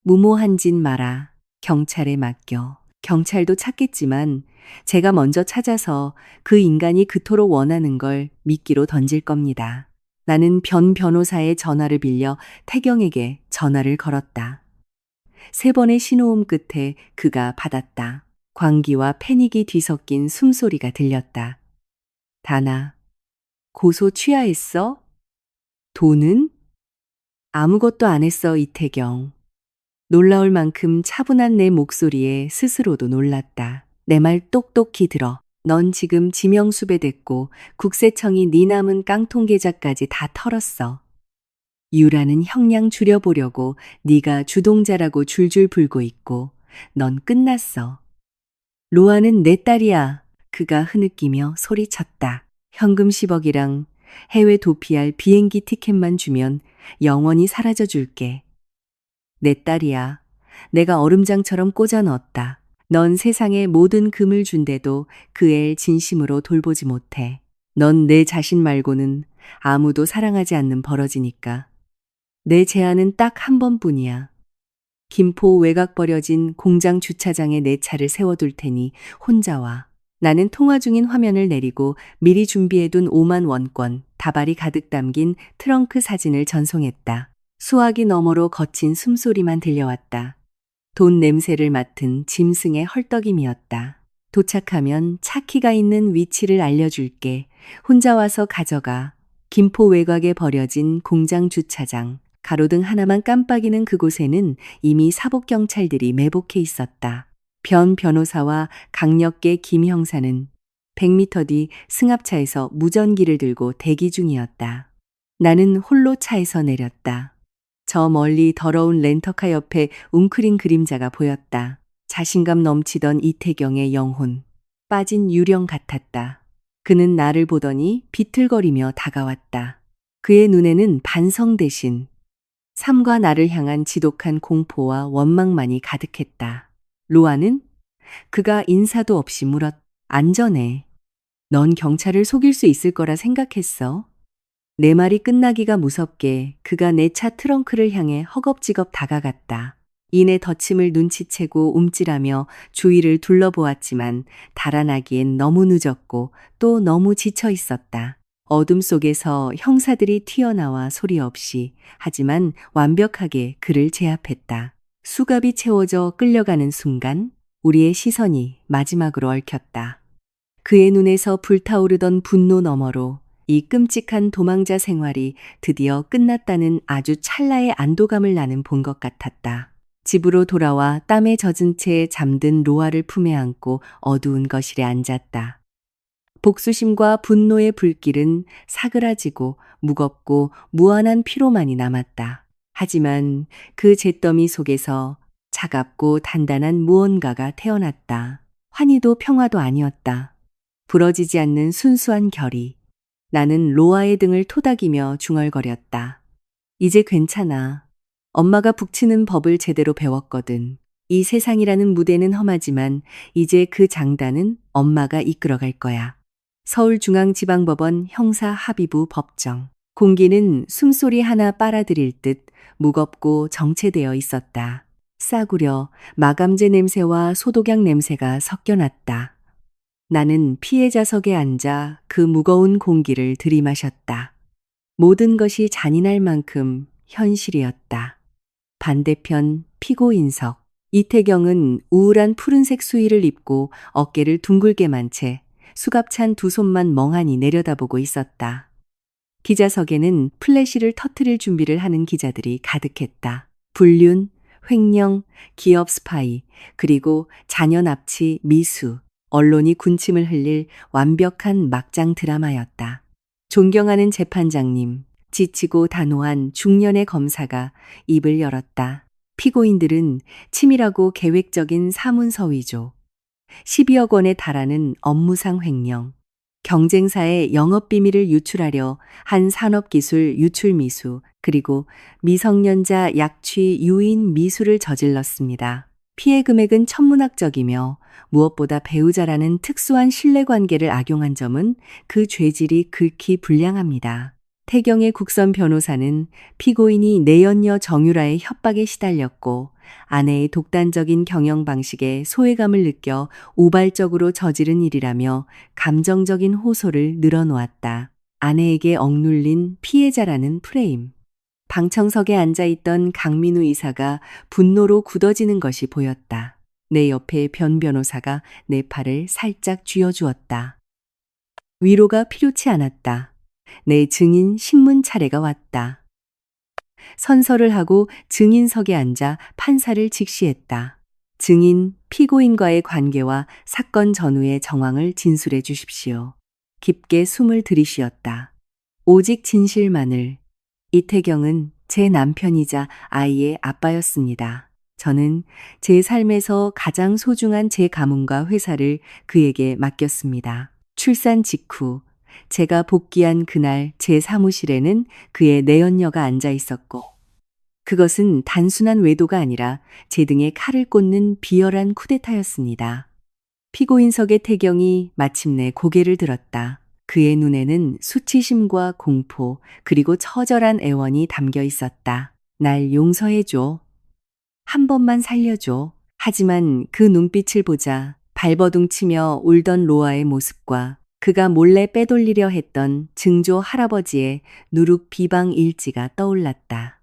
무모한 짓 마라. 경찰에 맡겨. 경찰도 찾겠지만 제가 먼저 찾아서 그 인간이 그토록 원하는 걸 미끼로 던질 겁니다. 나는 변 변호사의 전화를 빌려 태경에게 전화를 걸었다. 3번의 신호음 끝에 그가 받았다. 광기와 패닉이 뒤섞인 숨소리가 들렸다. 다나, 고소 취하했어? 돈은? 아무것도 안 했어, 이태경. 놀라울 만큼 차분한 내 목소리에 스스로도 놀랐다. 내 말 똑똑히 들어. 넌 지금 지명수배됐고 국세청이 네 남은 깡통 계좌까지 다 털었어. 유라는 형량 줄여보려고 네가 주동자라고 줄줄 불고 있고 넌 끝났어. 로아는 내 딸이야. 그가 흐느끼며 소리쳤다. 현금 10억이랑 해외 도피할 비행기 티켓만 주면 영원히 사라져 줄게. 내 딸이야. 내가 얼음장처럼 꽂아 넣었다. 넌 세상에 모든 금을 준대도 그 애를 진심으로 돌보지 못해. 넌 내 자신 말고는 아무도 사랑하지 않는 버러지니까. 내 제안은 딱 한 번뿐이야. 김포 외곽 버려진 공장 주차장에 내 차를 세워둘 테니 혼자 와. 나는 통화 중인 화면을 내리고 미리 준비해둔 5만 원권, 다발이 가득 담긴 트렁크 사진을 전송했다. 수화기 너머로 거친 숨소리만 들려왔다. 돈 냄새를 맡은 짐승의 헐떡임이었다. 도착하면 차 키가 있는 위치를 알려줄게. 혼자 와서 가져가. 김포 외곽에 버려진 공장 주차장. 가로등 하나만 깜빡이는 그곳에는 이미 사복경찰들이 매복해 있었다. 변 변호사와 강력계 김 형사는 100m 뒤 승합차에서 무전기를 들고 대기 중이었다. 나는 홀로 차에서 내렸다. 저 멀리 더러운 렌터카 옆에 웅크린 그림자가 보였다. 자신감 넘치던 이태경의 영혼. 빠진 유령 같았다. 그는 나를 보더니 비틀거리며 다가왔다. 그의 눈에는 반성 대신 삶과 나를 향한 지독한 공포와 원망만이 가득했다. 로아는? 그가 인사도 없이 물었. 안전해. 넌 경찰을 속일 수 있을 거라 생각했어? 내 말이 끝나기가 무섭게 그가 내 차 트렁크를 향해 허겁지겁 다가갔다. 이내 덧침을 눈치채고 움찔하며 주위를 둘러보았지만 달아나기엔 너무 늦었고 또 너무 지쳐 있었다. 어둠 속에서 형사들이 튀어나와 소리 없이 하지만 완벽하게 그를 제압했다. 수갑이 채워져 끌려가는 순간 우리의 시선이 마지막으로 얽혔다. 그의 눈에서 불타오르던 분노 너머로 이 끔찍한 도망자 생활이 드디어 끝났다는 아주 찰나의 안도감을 나는 본 것 같았다. 집으로 돌아와 땀에 젖은 채 잠든 로아를 품에 안고 어두운 거실에 앉았다. 복수심과 분노의 불길은 사그라지고 무겁고 무한한 피로만이 남았다. 하지만 그 잿더미 속에서 차갑고 단단한 무언가가 태어났다. 환희도 평화도 아니었다. 부러지지 않는 순수한 결이. 나는 로아의 등을 토닥이며 중얼거렸다. 이제 괜찮아. 엄마가 북치는 법을 제대로 배웠거든. 이 세상이라는 무대는 험하지만 이제 그 장단은 엄마가 이끌어갈 거야. 서울중앙지방법원 형사합의부 법정. 공기는 숨소리 하나 빨아들일 듯 무겁고 정체되어 있었다. 싸구려 마감제 냄새와 소독약 냄새가 섞여났다. 나는 피해자석에 앉아 그 무거운 공기를 들이마셨다. 모든 것이 잔인할 만큼 현실이었다. 반대편 피고인석. 이태경은 우울한 푸른색 수의를 입고 어깨를 둥글게 만 채 수갑찬 두 손만 멍하니 내려다보고 있었다. 기자석에는 플래시를 터뜨릴 준비를 하는 기자들이 가득했다. 불륜, 횡령, 기업 스파이, 그리고 자녀 납치, 미수, 언론이 군침을 흘릴 완벽한 막장 드라마였다. 존경하는 재판장님, 지치고 단호한 중년의 검사가 입을 열었다. 피고인들은 치밀하고 계획적인 사문서 위조, 12억 원에 달하는 업무상 횡령, 경쟁사의 영업비밀을 유출하려 한 산업기술 유출 미수, 그리고 미성년자 약취 유인 미수를 저질렀습니다. 피해 금액은 천문학적이며 무엇보다 배우자라는 특수한 신뢰관계를 악용한 점은 그 죄질이 극히 불량합니다. 태경의 국선 변호사는 피고인이 내연녀 정유라의 협박에 시달렸고 아내의 독단적인 경영 방식에 소외감을 느껴 우발적으로 저지른 일이라며 감정적인 호소를 늘어놓았다. 아내에게 억눌린 피해자라는 프레임. 방청석에 앉아있던 강민우 이사가 분노로 굳어지는 것이 보였다. 내 옆에 변 변호사가 내 팔을 살짝 쥐어주었다. 위로가 필요치 않았다. 내 증인 신문 차례가 왔다. 선서를 하고 증인석에 앉아 판사를 직시했다. 증인, 피고인과의 관계와 사건 전후의 정황을 진술해 주십시오. 깊게 숨을 들이쉬었다. 오직 진실만을. 이태경은 제 남편이자 아이의 아빠였습니다. 저는 제 삶에서 가장 소중한 제 가문과 회사를 그에게 맡겼습니다. 출산 직후 제가 복귀한 그날 제 사무실에는 그의 내연녀가 앉아 있었고 그것은 단순한 외도가 아니라 제 등에 칼을 꽂는 비열한 쿠데타였습니다. 피고인석의 태경이 마침내 고개를 들었다. 그의 눈에는 수치심과 공포 그리고 처절한 애원이 담겨 있었다. 날 용서해줘. 한 번만 살려줘. 하지만 그 눈빛을 보자 발버둥치며 울던 로아의 모습과 그가 몰래 빼돌리려 했던 증조 할아버지의 누룩 비방 일지가 떠올랐다.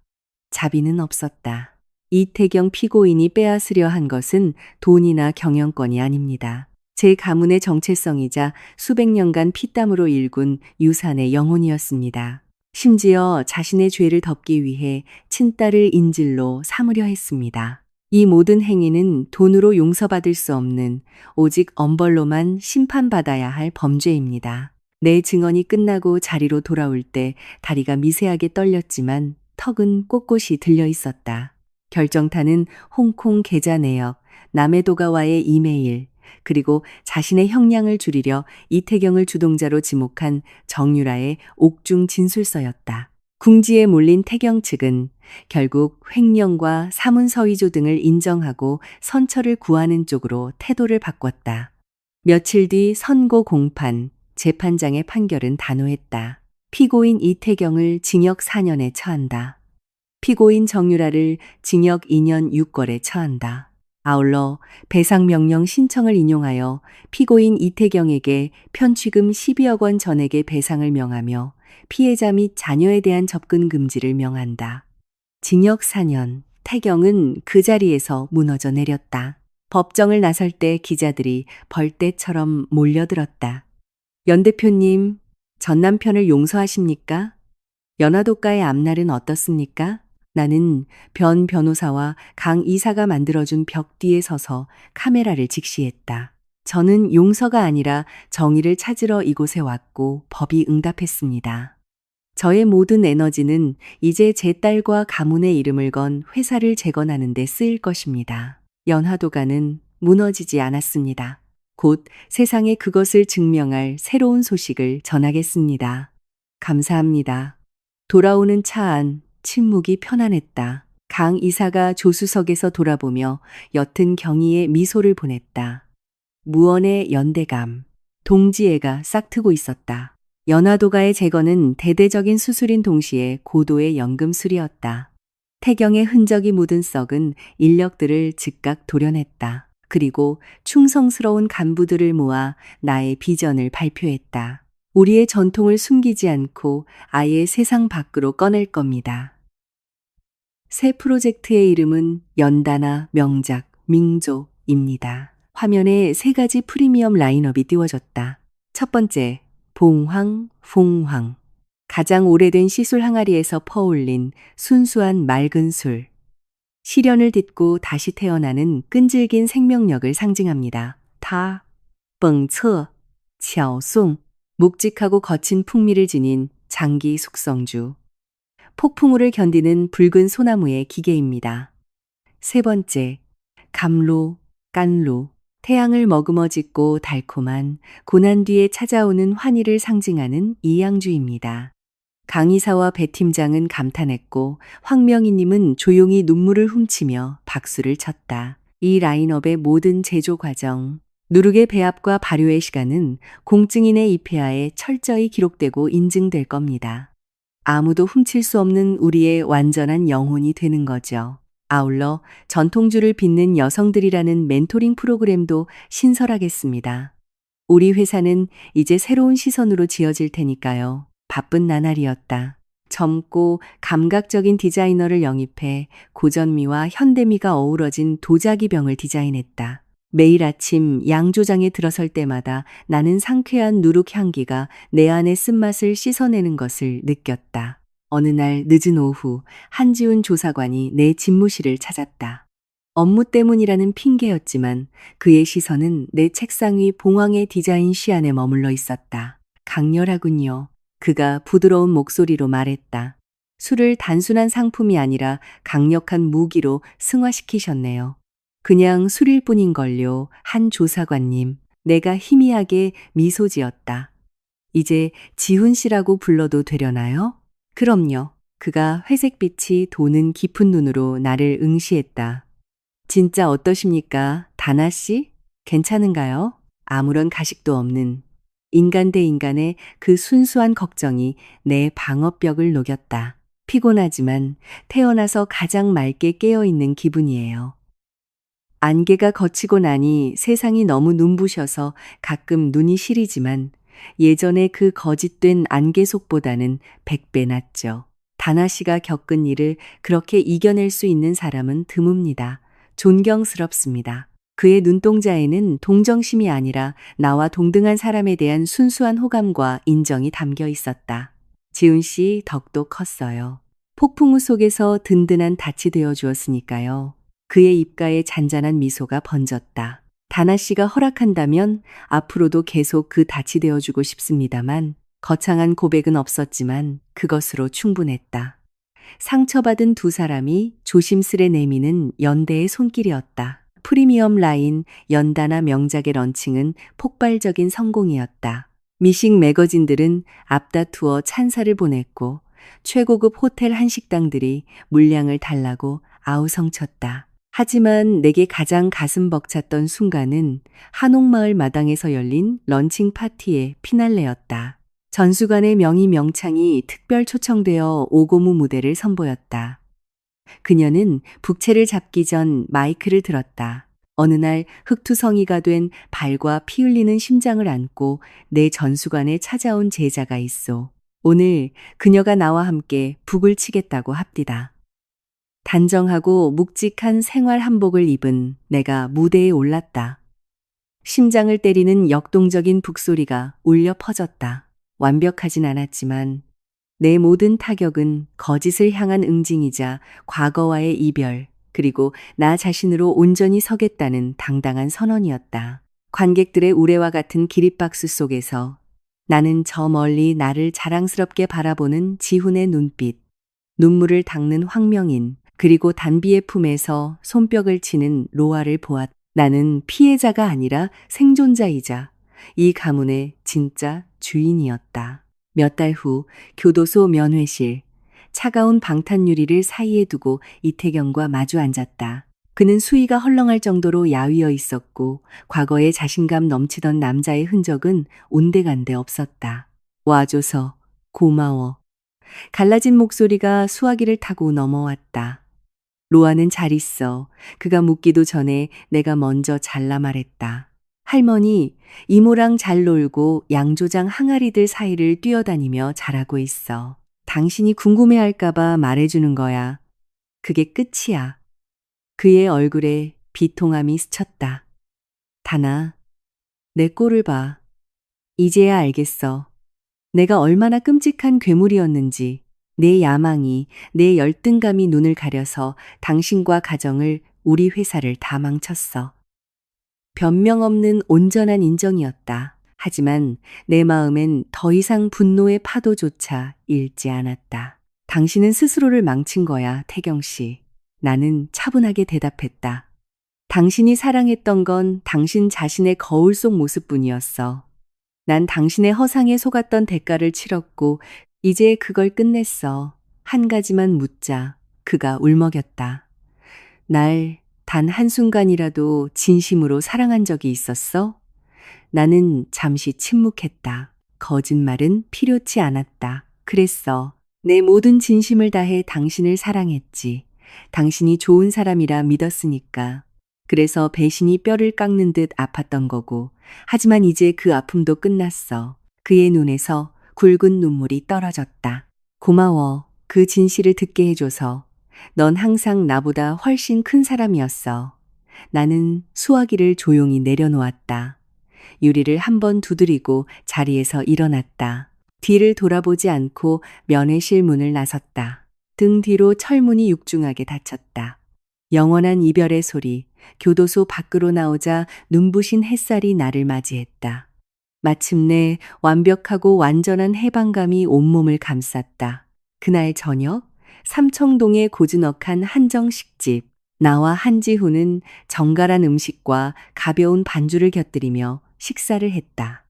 자비는 없었다. 이태경 피고인이 빼앗으려 한 것은 돈이나 경영권이 아닙니다. 제 가문의 정체성이자 수백 년간 피땀으로 일군 유산의 영혼이었습니다. 심지어 자신의 죄를 덮기 위해 친딸을 인질로 삼으려 했습니다. 이 모든 행위는 돈으로 용서받을 수 없는 오직 엄벌로만 심판받아야 할 범죄입니다. 내 증언이 끝나고 자리로 돌아올 때 다리가 미세하게 떨렸지만 턱은 꼿꼿이 들려 있었다. 결정타는 홍콩 계좌 내역, 남해도가와의 이메일, 그리고 자신의 형량을 줄이려 이태경을 주동자로 지목한 정유라의 옥중 진술서였다. 궁지에 몰린 태경 측은 결국 횡령과 사문서위조 등을 인정하고 선처를 구하는 쪽으로 태도를 바꿨다. 며칠 뒤 선고 공판, 재판장의 판결은 단호했다. 피고인 이태경을 징역 4년에 처한다. 피고인 정유라를 징역 2년 6개월에 처한다. 아울러 배상명령 신청을 인용하여 피고인 이태경에게 편취금 12억 원 전액의 배상을 명하며 피해자 및 자녀에 대한 접근 금지를 명한다. 징역 4년. 태경은 그 자리에서 무너져 내렸다. 법정을 나설 때 기자들이 벌떼처럼 몰려들었다. 연 대표님, 전 남편을 용서하십니까? 연화도가의 앞날은 어떻습니까? 나는 변 변호사와 강 이사가 만들어준 벽 뒤에 서서 카메라를 직시했다. 저는 용서가 아니라 정의를 찾으러 이곳에 왔고 법이 응답했습니다. 저의 모든 에너지는 이제 제 딸과 가문의 이름을 건 회사를 재건하는 데 쓰일 것입니다. 연화도가는 무너지지 않았습니다. 곧 세상에 그것을 증명할 새로운 소식을 전하겠습니다. 감사합니다. 돌아오는 차 안 침묵이 편안했다. 강 이사가 조수석에서 돌아보며 옅은 경의의 미소를 보냈다. 무언의 연대감, 동지애가 싹트고 있었다. 연화도가의 재건은 대대적인 수술인 동시에 고도의 연금술이었다. 태경의 흔적이 묻은 썩은 인력들을 즉각 도려냈다. 그리고 충성스러운 간부들을 모아 나의 비전을 발표했다. 우리의 전통을 숨기지 않고 아예 세상 밖으로 꺼낼 겁니다. 새 프로젝트의 이름은 연다나 명작 밍조입니다. 화면에 3가지 프리미엄 라인업이 띄워졌다. 첫 번째, 봉황, 봉황. 가장 오래된 시술 항아리에서 퍼올린 순수한 맑은 술. 시련을 딛고 다시 태어나는 끈질긴 생명력을 상징합니다. 타, 뻥처, 巧송. 묵직하고 거친 풍미를 지닌 장기 숙성주. 폭풍우를 견디는 붉은 소나무의 기계입니다. 세 번째, 감로, 깐로. 태양을 머금어 짙고 달콤한 고난 뒤에 찾아오는 환희를 상징하는 이양주입니다. 강이사와 배 팀장은 감탄했고 황명희님은 조용히 눈물을 훔치며 박수를 쳤다. 이 라인업의 모든 제조 과정, 누룩의 배합과 발효의 시간은 공증인의 입회하에 철저히 기록되고 인증될 겁니다. 아무도 훔칠 수 없는 우리의 완전한 영혼이 되는 거죠. 아울러 전통주를 빚는 여성들이라는 멘토링 프로그램도 신설하겠습니다. 우리 회사는 이제 새로운 시선으로 지어질 테니까요. 바쁜 나날이었다. 젊고 감각적인 디자이너를 영입해 고전미와 현대미가 어우러진 도자기병을 디자인했다. 매일 아침 양조장에 들어설 때마다 나는 상쾌한 누룩 향기가 내 안의 쓴맛을 씻어내는 것을 느꼈다. 어느 날 늦은 오후 한지훈 조사관이 내 집무실을 찾았다. 업무 때문이라는 핑계였지만 그의 시선은 내 책상 위 봉황의 디자인 시안에 머물러 있었다. 강렬하군요. 그가 부드러운 목소리로 말했다. 술을 단순한 상품이 아니라 강력한 무기로 승화시키셨네요. 그냥 술일 뿐인걸요. 한 조사관님. 내가 희미하게 미소 지었다. 이제 지훈 씨라고 불러도 되려나요? 그럼요. 그가 회색빛이 도는 깊은 눈으로 나를 응시했다. 진짜 어떠십니까? 다나 씨? 괜찮은가요? 아무런 가식도 없는 인간 대 인간의 그 순수한 걱정이 내 방어벽을 녹였다. 피곤하지만 태어나서 가장 맑게 깨어있는 기분이에요. 안개가 걷히고 나니 세상이 너무 눈부셔서 가끔 눈이 시리지만 예전에 그 거짓된 안개 속보다는 100배 낫죠. 다나 씨가 겪은 일을 그렇게 이겨낼 수 있는 사람은 드뭅니다. 존경스럽습니다. 그의 눈동자에는 동정심이 아니라 나와 동등한 사람에 대한 순수한 호감과 인정이 담겨 있었다. 지훈 씨 덕도 컸어요. 폭풍우 속에서 든든한 닻이 되어 주었으니까요. 그의 입가에 잔잔한 미소가 번졌다. 다나 씨가 허락한다면 앞으로도 계속 그 닻이 되어주고 싶습니다만 거창한 고백은 없었지만 그것으로 충분했다. 상처받은 두 사람이 조심스레 내미는 연대의 손길이었다. 프리미엄 라인 연다나 명작의 런칭은 폭발적인 성공이었다. 미식 매거진들은 앞다투어 찬사를 보냈고 최고급 호텔 한식당들이 물량을 달라고 아우성쳤다. 하지만 내게 가장 가슴 벅찼던 순간은 한옥마을 마당에서 열린 런칭 파티의 피날레였다. 전수관의 명의 명창이 특별 초청되어 오고무 무대를 선보였다. 그녀는 북채를 잡기 전 마이크를 들었다. 어느 날 흑투성이가 된 발과 피 흘리는 심장을 안고 내 전수관에 찾아온 제자가 있어. 오늘 그녀가 나와 함께 북을 치겠다고 합디다. 단정하고 묵직한 생활 한복을 입은 내가 무대에 올랐다. 심장을 때리는 역동적인 북소리가 울려 퍼졌다. 완벽하진 않았지만 내 모든 타격은 거짓을 향한 응징이자 과거와의 이별, 그리고 나 자신으로 온전히 서겠다는 당당한 선언이었다. 관객들의 우레와 같은 기립박수 속에서 나는 저 멀리 나를 자랑스럽게 바라보는 지훈의 눈빛, 눈물을 닦는 황명인, 그리고 단비의 품에서 손뼉을 치는 로아를 보았다. 나는 피해자가 아니라 생존자이자 이 가문의 진짜 주인이었다. 몇 달 후 교도소 면회실, 차가운 방탄 유리를 사이에 두고 이태경과 마주 앉았다. 그는 수위가 헐렁할 정도로 야위어 있었고 과거에 자신감 넘치던 남자의 흔적은 온데간데 없었다. 와줘서 고마워. 갈라진 목소리가 수화기를 타고 넘어왔다. 로아는 잘 있어. 그가 묻기도 전에 내가 먼저 잘라 말했다. 할머니, 이모랑 잘 놀고 양조장 항아리들 사이를 뛰어다니며 잘하고 있어. 당신이 궁금해할까봐 말해주는 거야. 그게 끝이야. 그의 얼굴에 비통함이 스쳤다. 다나, 내 꼴을 봐. 이제야 알겠어. 내가 얼마나 끔찍한 괴물이었는지. 내 야망이, 내 열등감이 눈을 가려서 당신과 가정을, 우리 회사를 다 망쳤어. 변명 없는 온전한 인정이었다. 하지만 내 마음엔 더 이상 분노의 파도조차 일지 않았다. 당신은 스스로를 망친 거야, 태경 씨. 나는 차분하게 대답했다. 당신이 사랑했던 건 당신 자신의 거울 속 모습뿐이었어. 난 당신의 허상에 속았던 대가를 치렀고 이제 그걸 끝냈어. 한 가지만 묻자. 그가 울먹였다. 날 단 한순간이라도 진심으로 사랑한 적이 있었어? 나는 잠시 침묵했다. 거짓말은 필요치 않았다. 그랬어. 내 모든 진심을 다해 당신을 사랑했지. 당신이 좋은 사람이라 믿었으니까. 그래서 배신이 뼈를 깎는 듯 아팠던 거고. 하지만 이제 그 아픔도 끝났어. 그의 눈에서 굵은 눈물이 떨어졌다. 고마워. 그 진실을 듣게 해줘서. 넌 항상 나보다 훨씬 큰 사람이었어. 나는 수화기를 조용히 내려놓았다. 유리를 한 번 두드리고 자리에서 일어났다. 뒤를 돌아보지 않고 면회실 문을 나섰다. 등 뒤로 철문이 육중하게 닫혔다. 영원한 이별의 소리, 교도소 밖으로 나오자 눈부신 햇살이 나를 맞이했다. 마침내 완벽하고 완전한 해방감이 온몸을 감쌌다. 그날 저녁, 삼청동의 고즈넉한 한정식집, 나와 한지훈은 정갈한 음식과 가벼운 반주를 곁들이며 식사를 했다.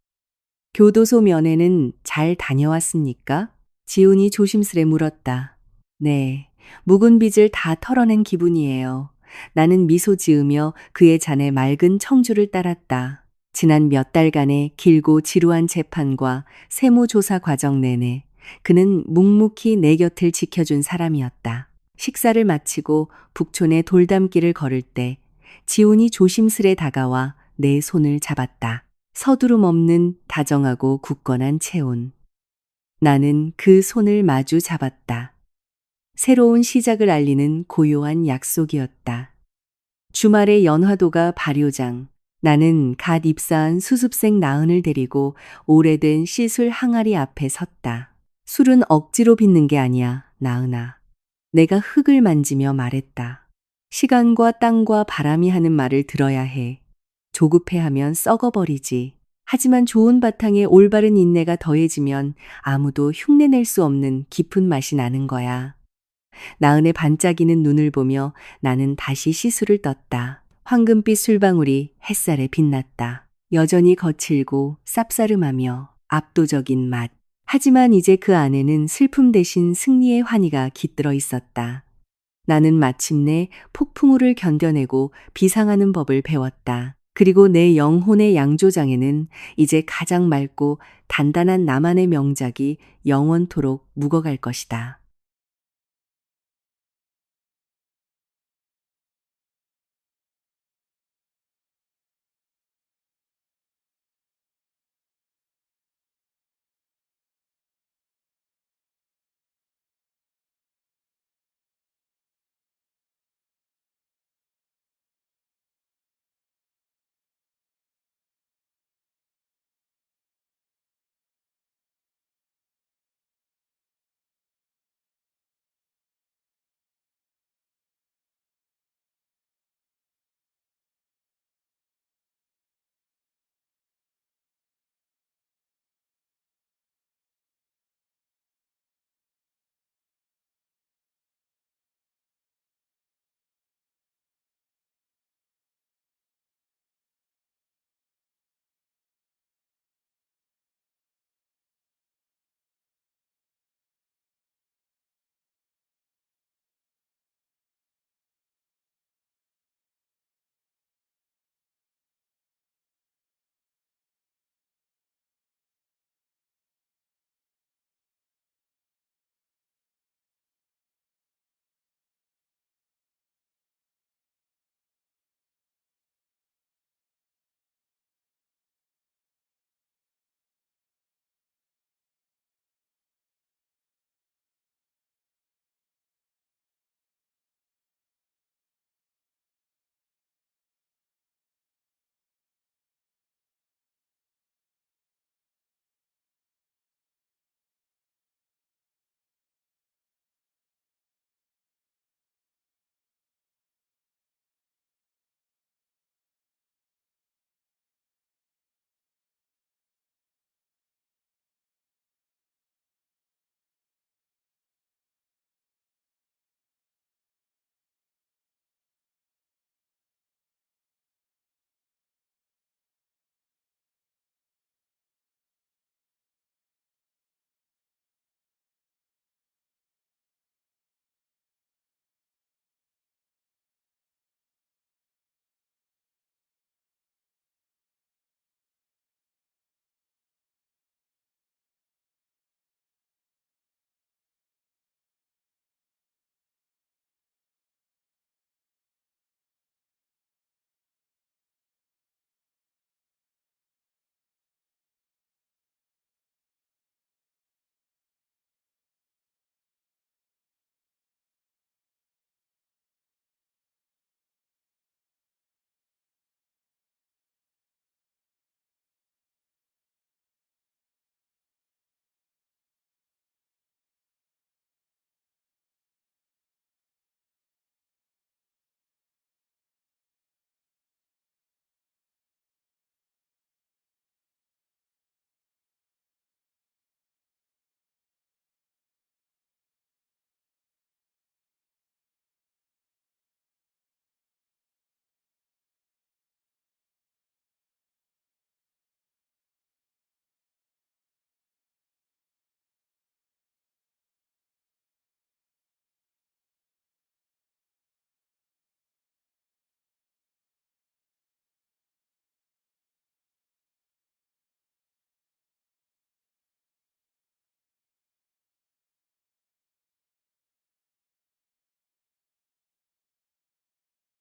교도소 면회는 잘 다녀왔습니까? 지훈이 조심스레 물었다. 네, 묵은 빚을 다 털어낸 기분이에요. 나는 미소 지으며 그의 잔에 맑은 청주를 따랐다. 지난 몇 달간의 길고 지루한 재판과 세무조사 과정 내내 그는 묵묵히 내 곁을 지켜준 사람이었다. 식사를 마치고 북촌의 돌담길을 걸을 때 지훈이 조심스레 다가와 내 손을 잡았다. 서두름 없는 다정하고 굳건한 체온. 나는 그 손을 마주 잡았다. 새로운 시작을 알리는 고요한 약속이었다. 주말에 연화도가 발효장. 나는 갓 입사한 수습생 나은을 데리고 오래된 시술 항아리 앞에 섰다. 술은 억지로 빚는 게 아니야, 나은아. 내가 흙을 만지며 말했다. 시간과 땅과 바람이 하는 말을 들어야 해. 조급해하면 썩어버리지. 하지만 좋은 바탕에 올바른 인내가 더해지면 아무도 흉내낼 수 없는 깊은 맛이 나는 거야. 나은의 반짝이는 눈을 보며 나는 다시 시술을 떴다. 황금빛 술방울이 햇살에 빛났다. 여전히 거칠고 쌉싸름하며 압도적인 맛. 하지만 이제 그 안에는 슬픔 대신 승리의 환희가 깃들어 있었다. 나는 마침내 폭풍우를 견뎌내고 비상하는 법을 배웠다. 그리고 내 영혼의 양조장에는 이제 가장 맑고 단단한 나만의 명작이 영원토록 묵어갈 것이다.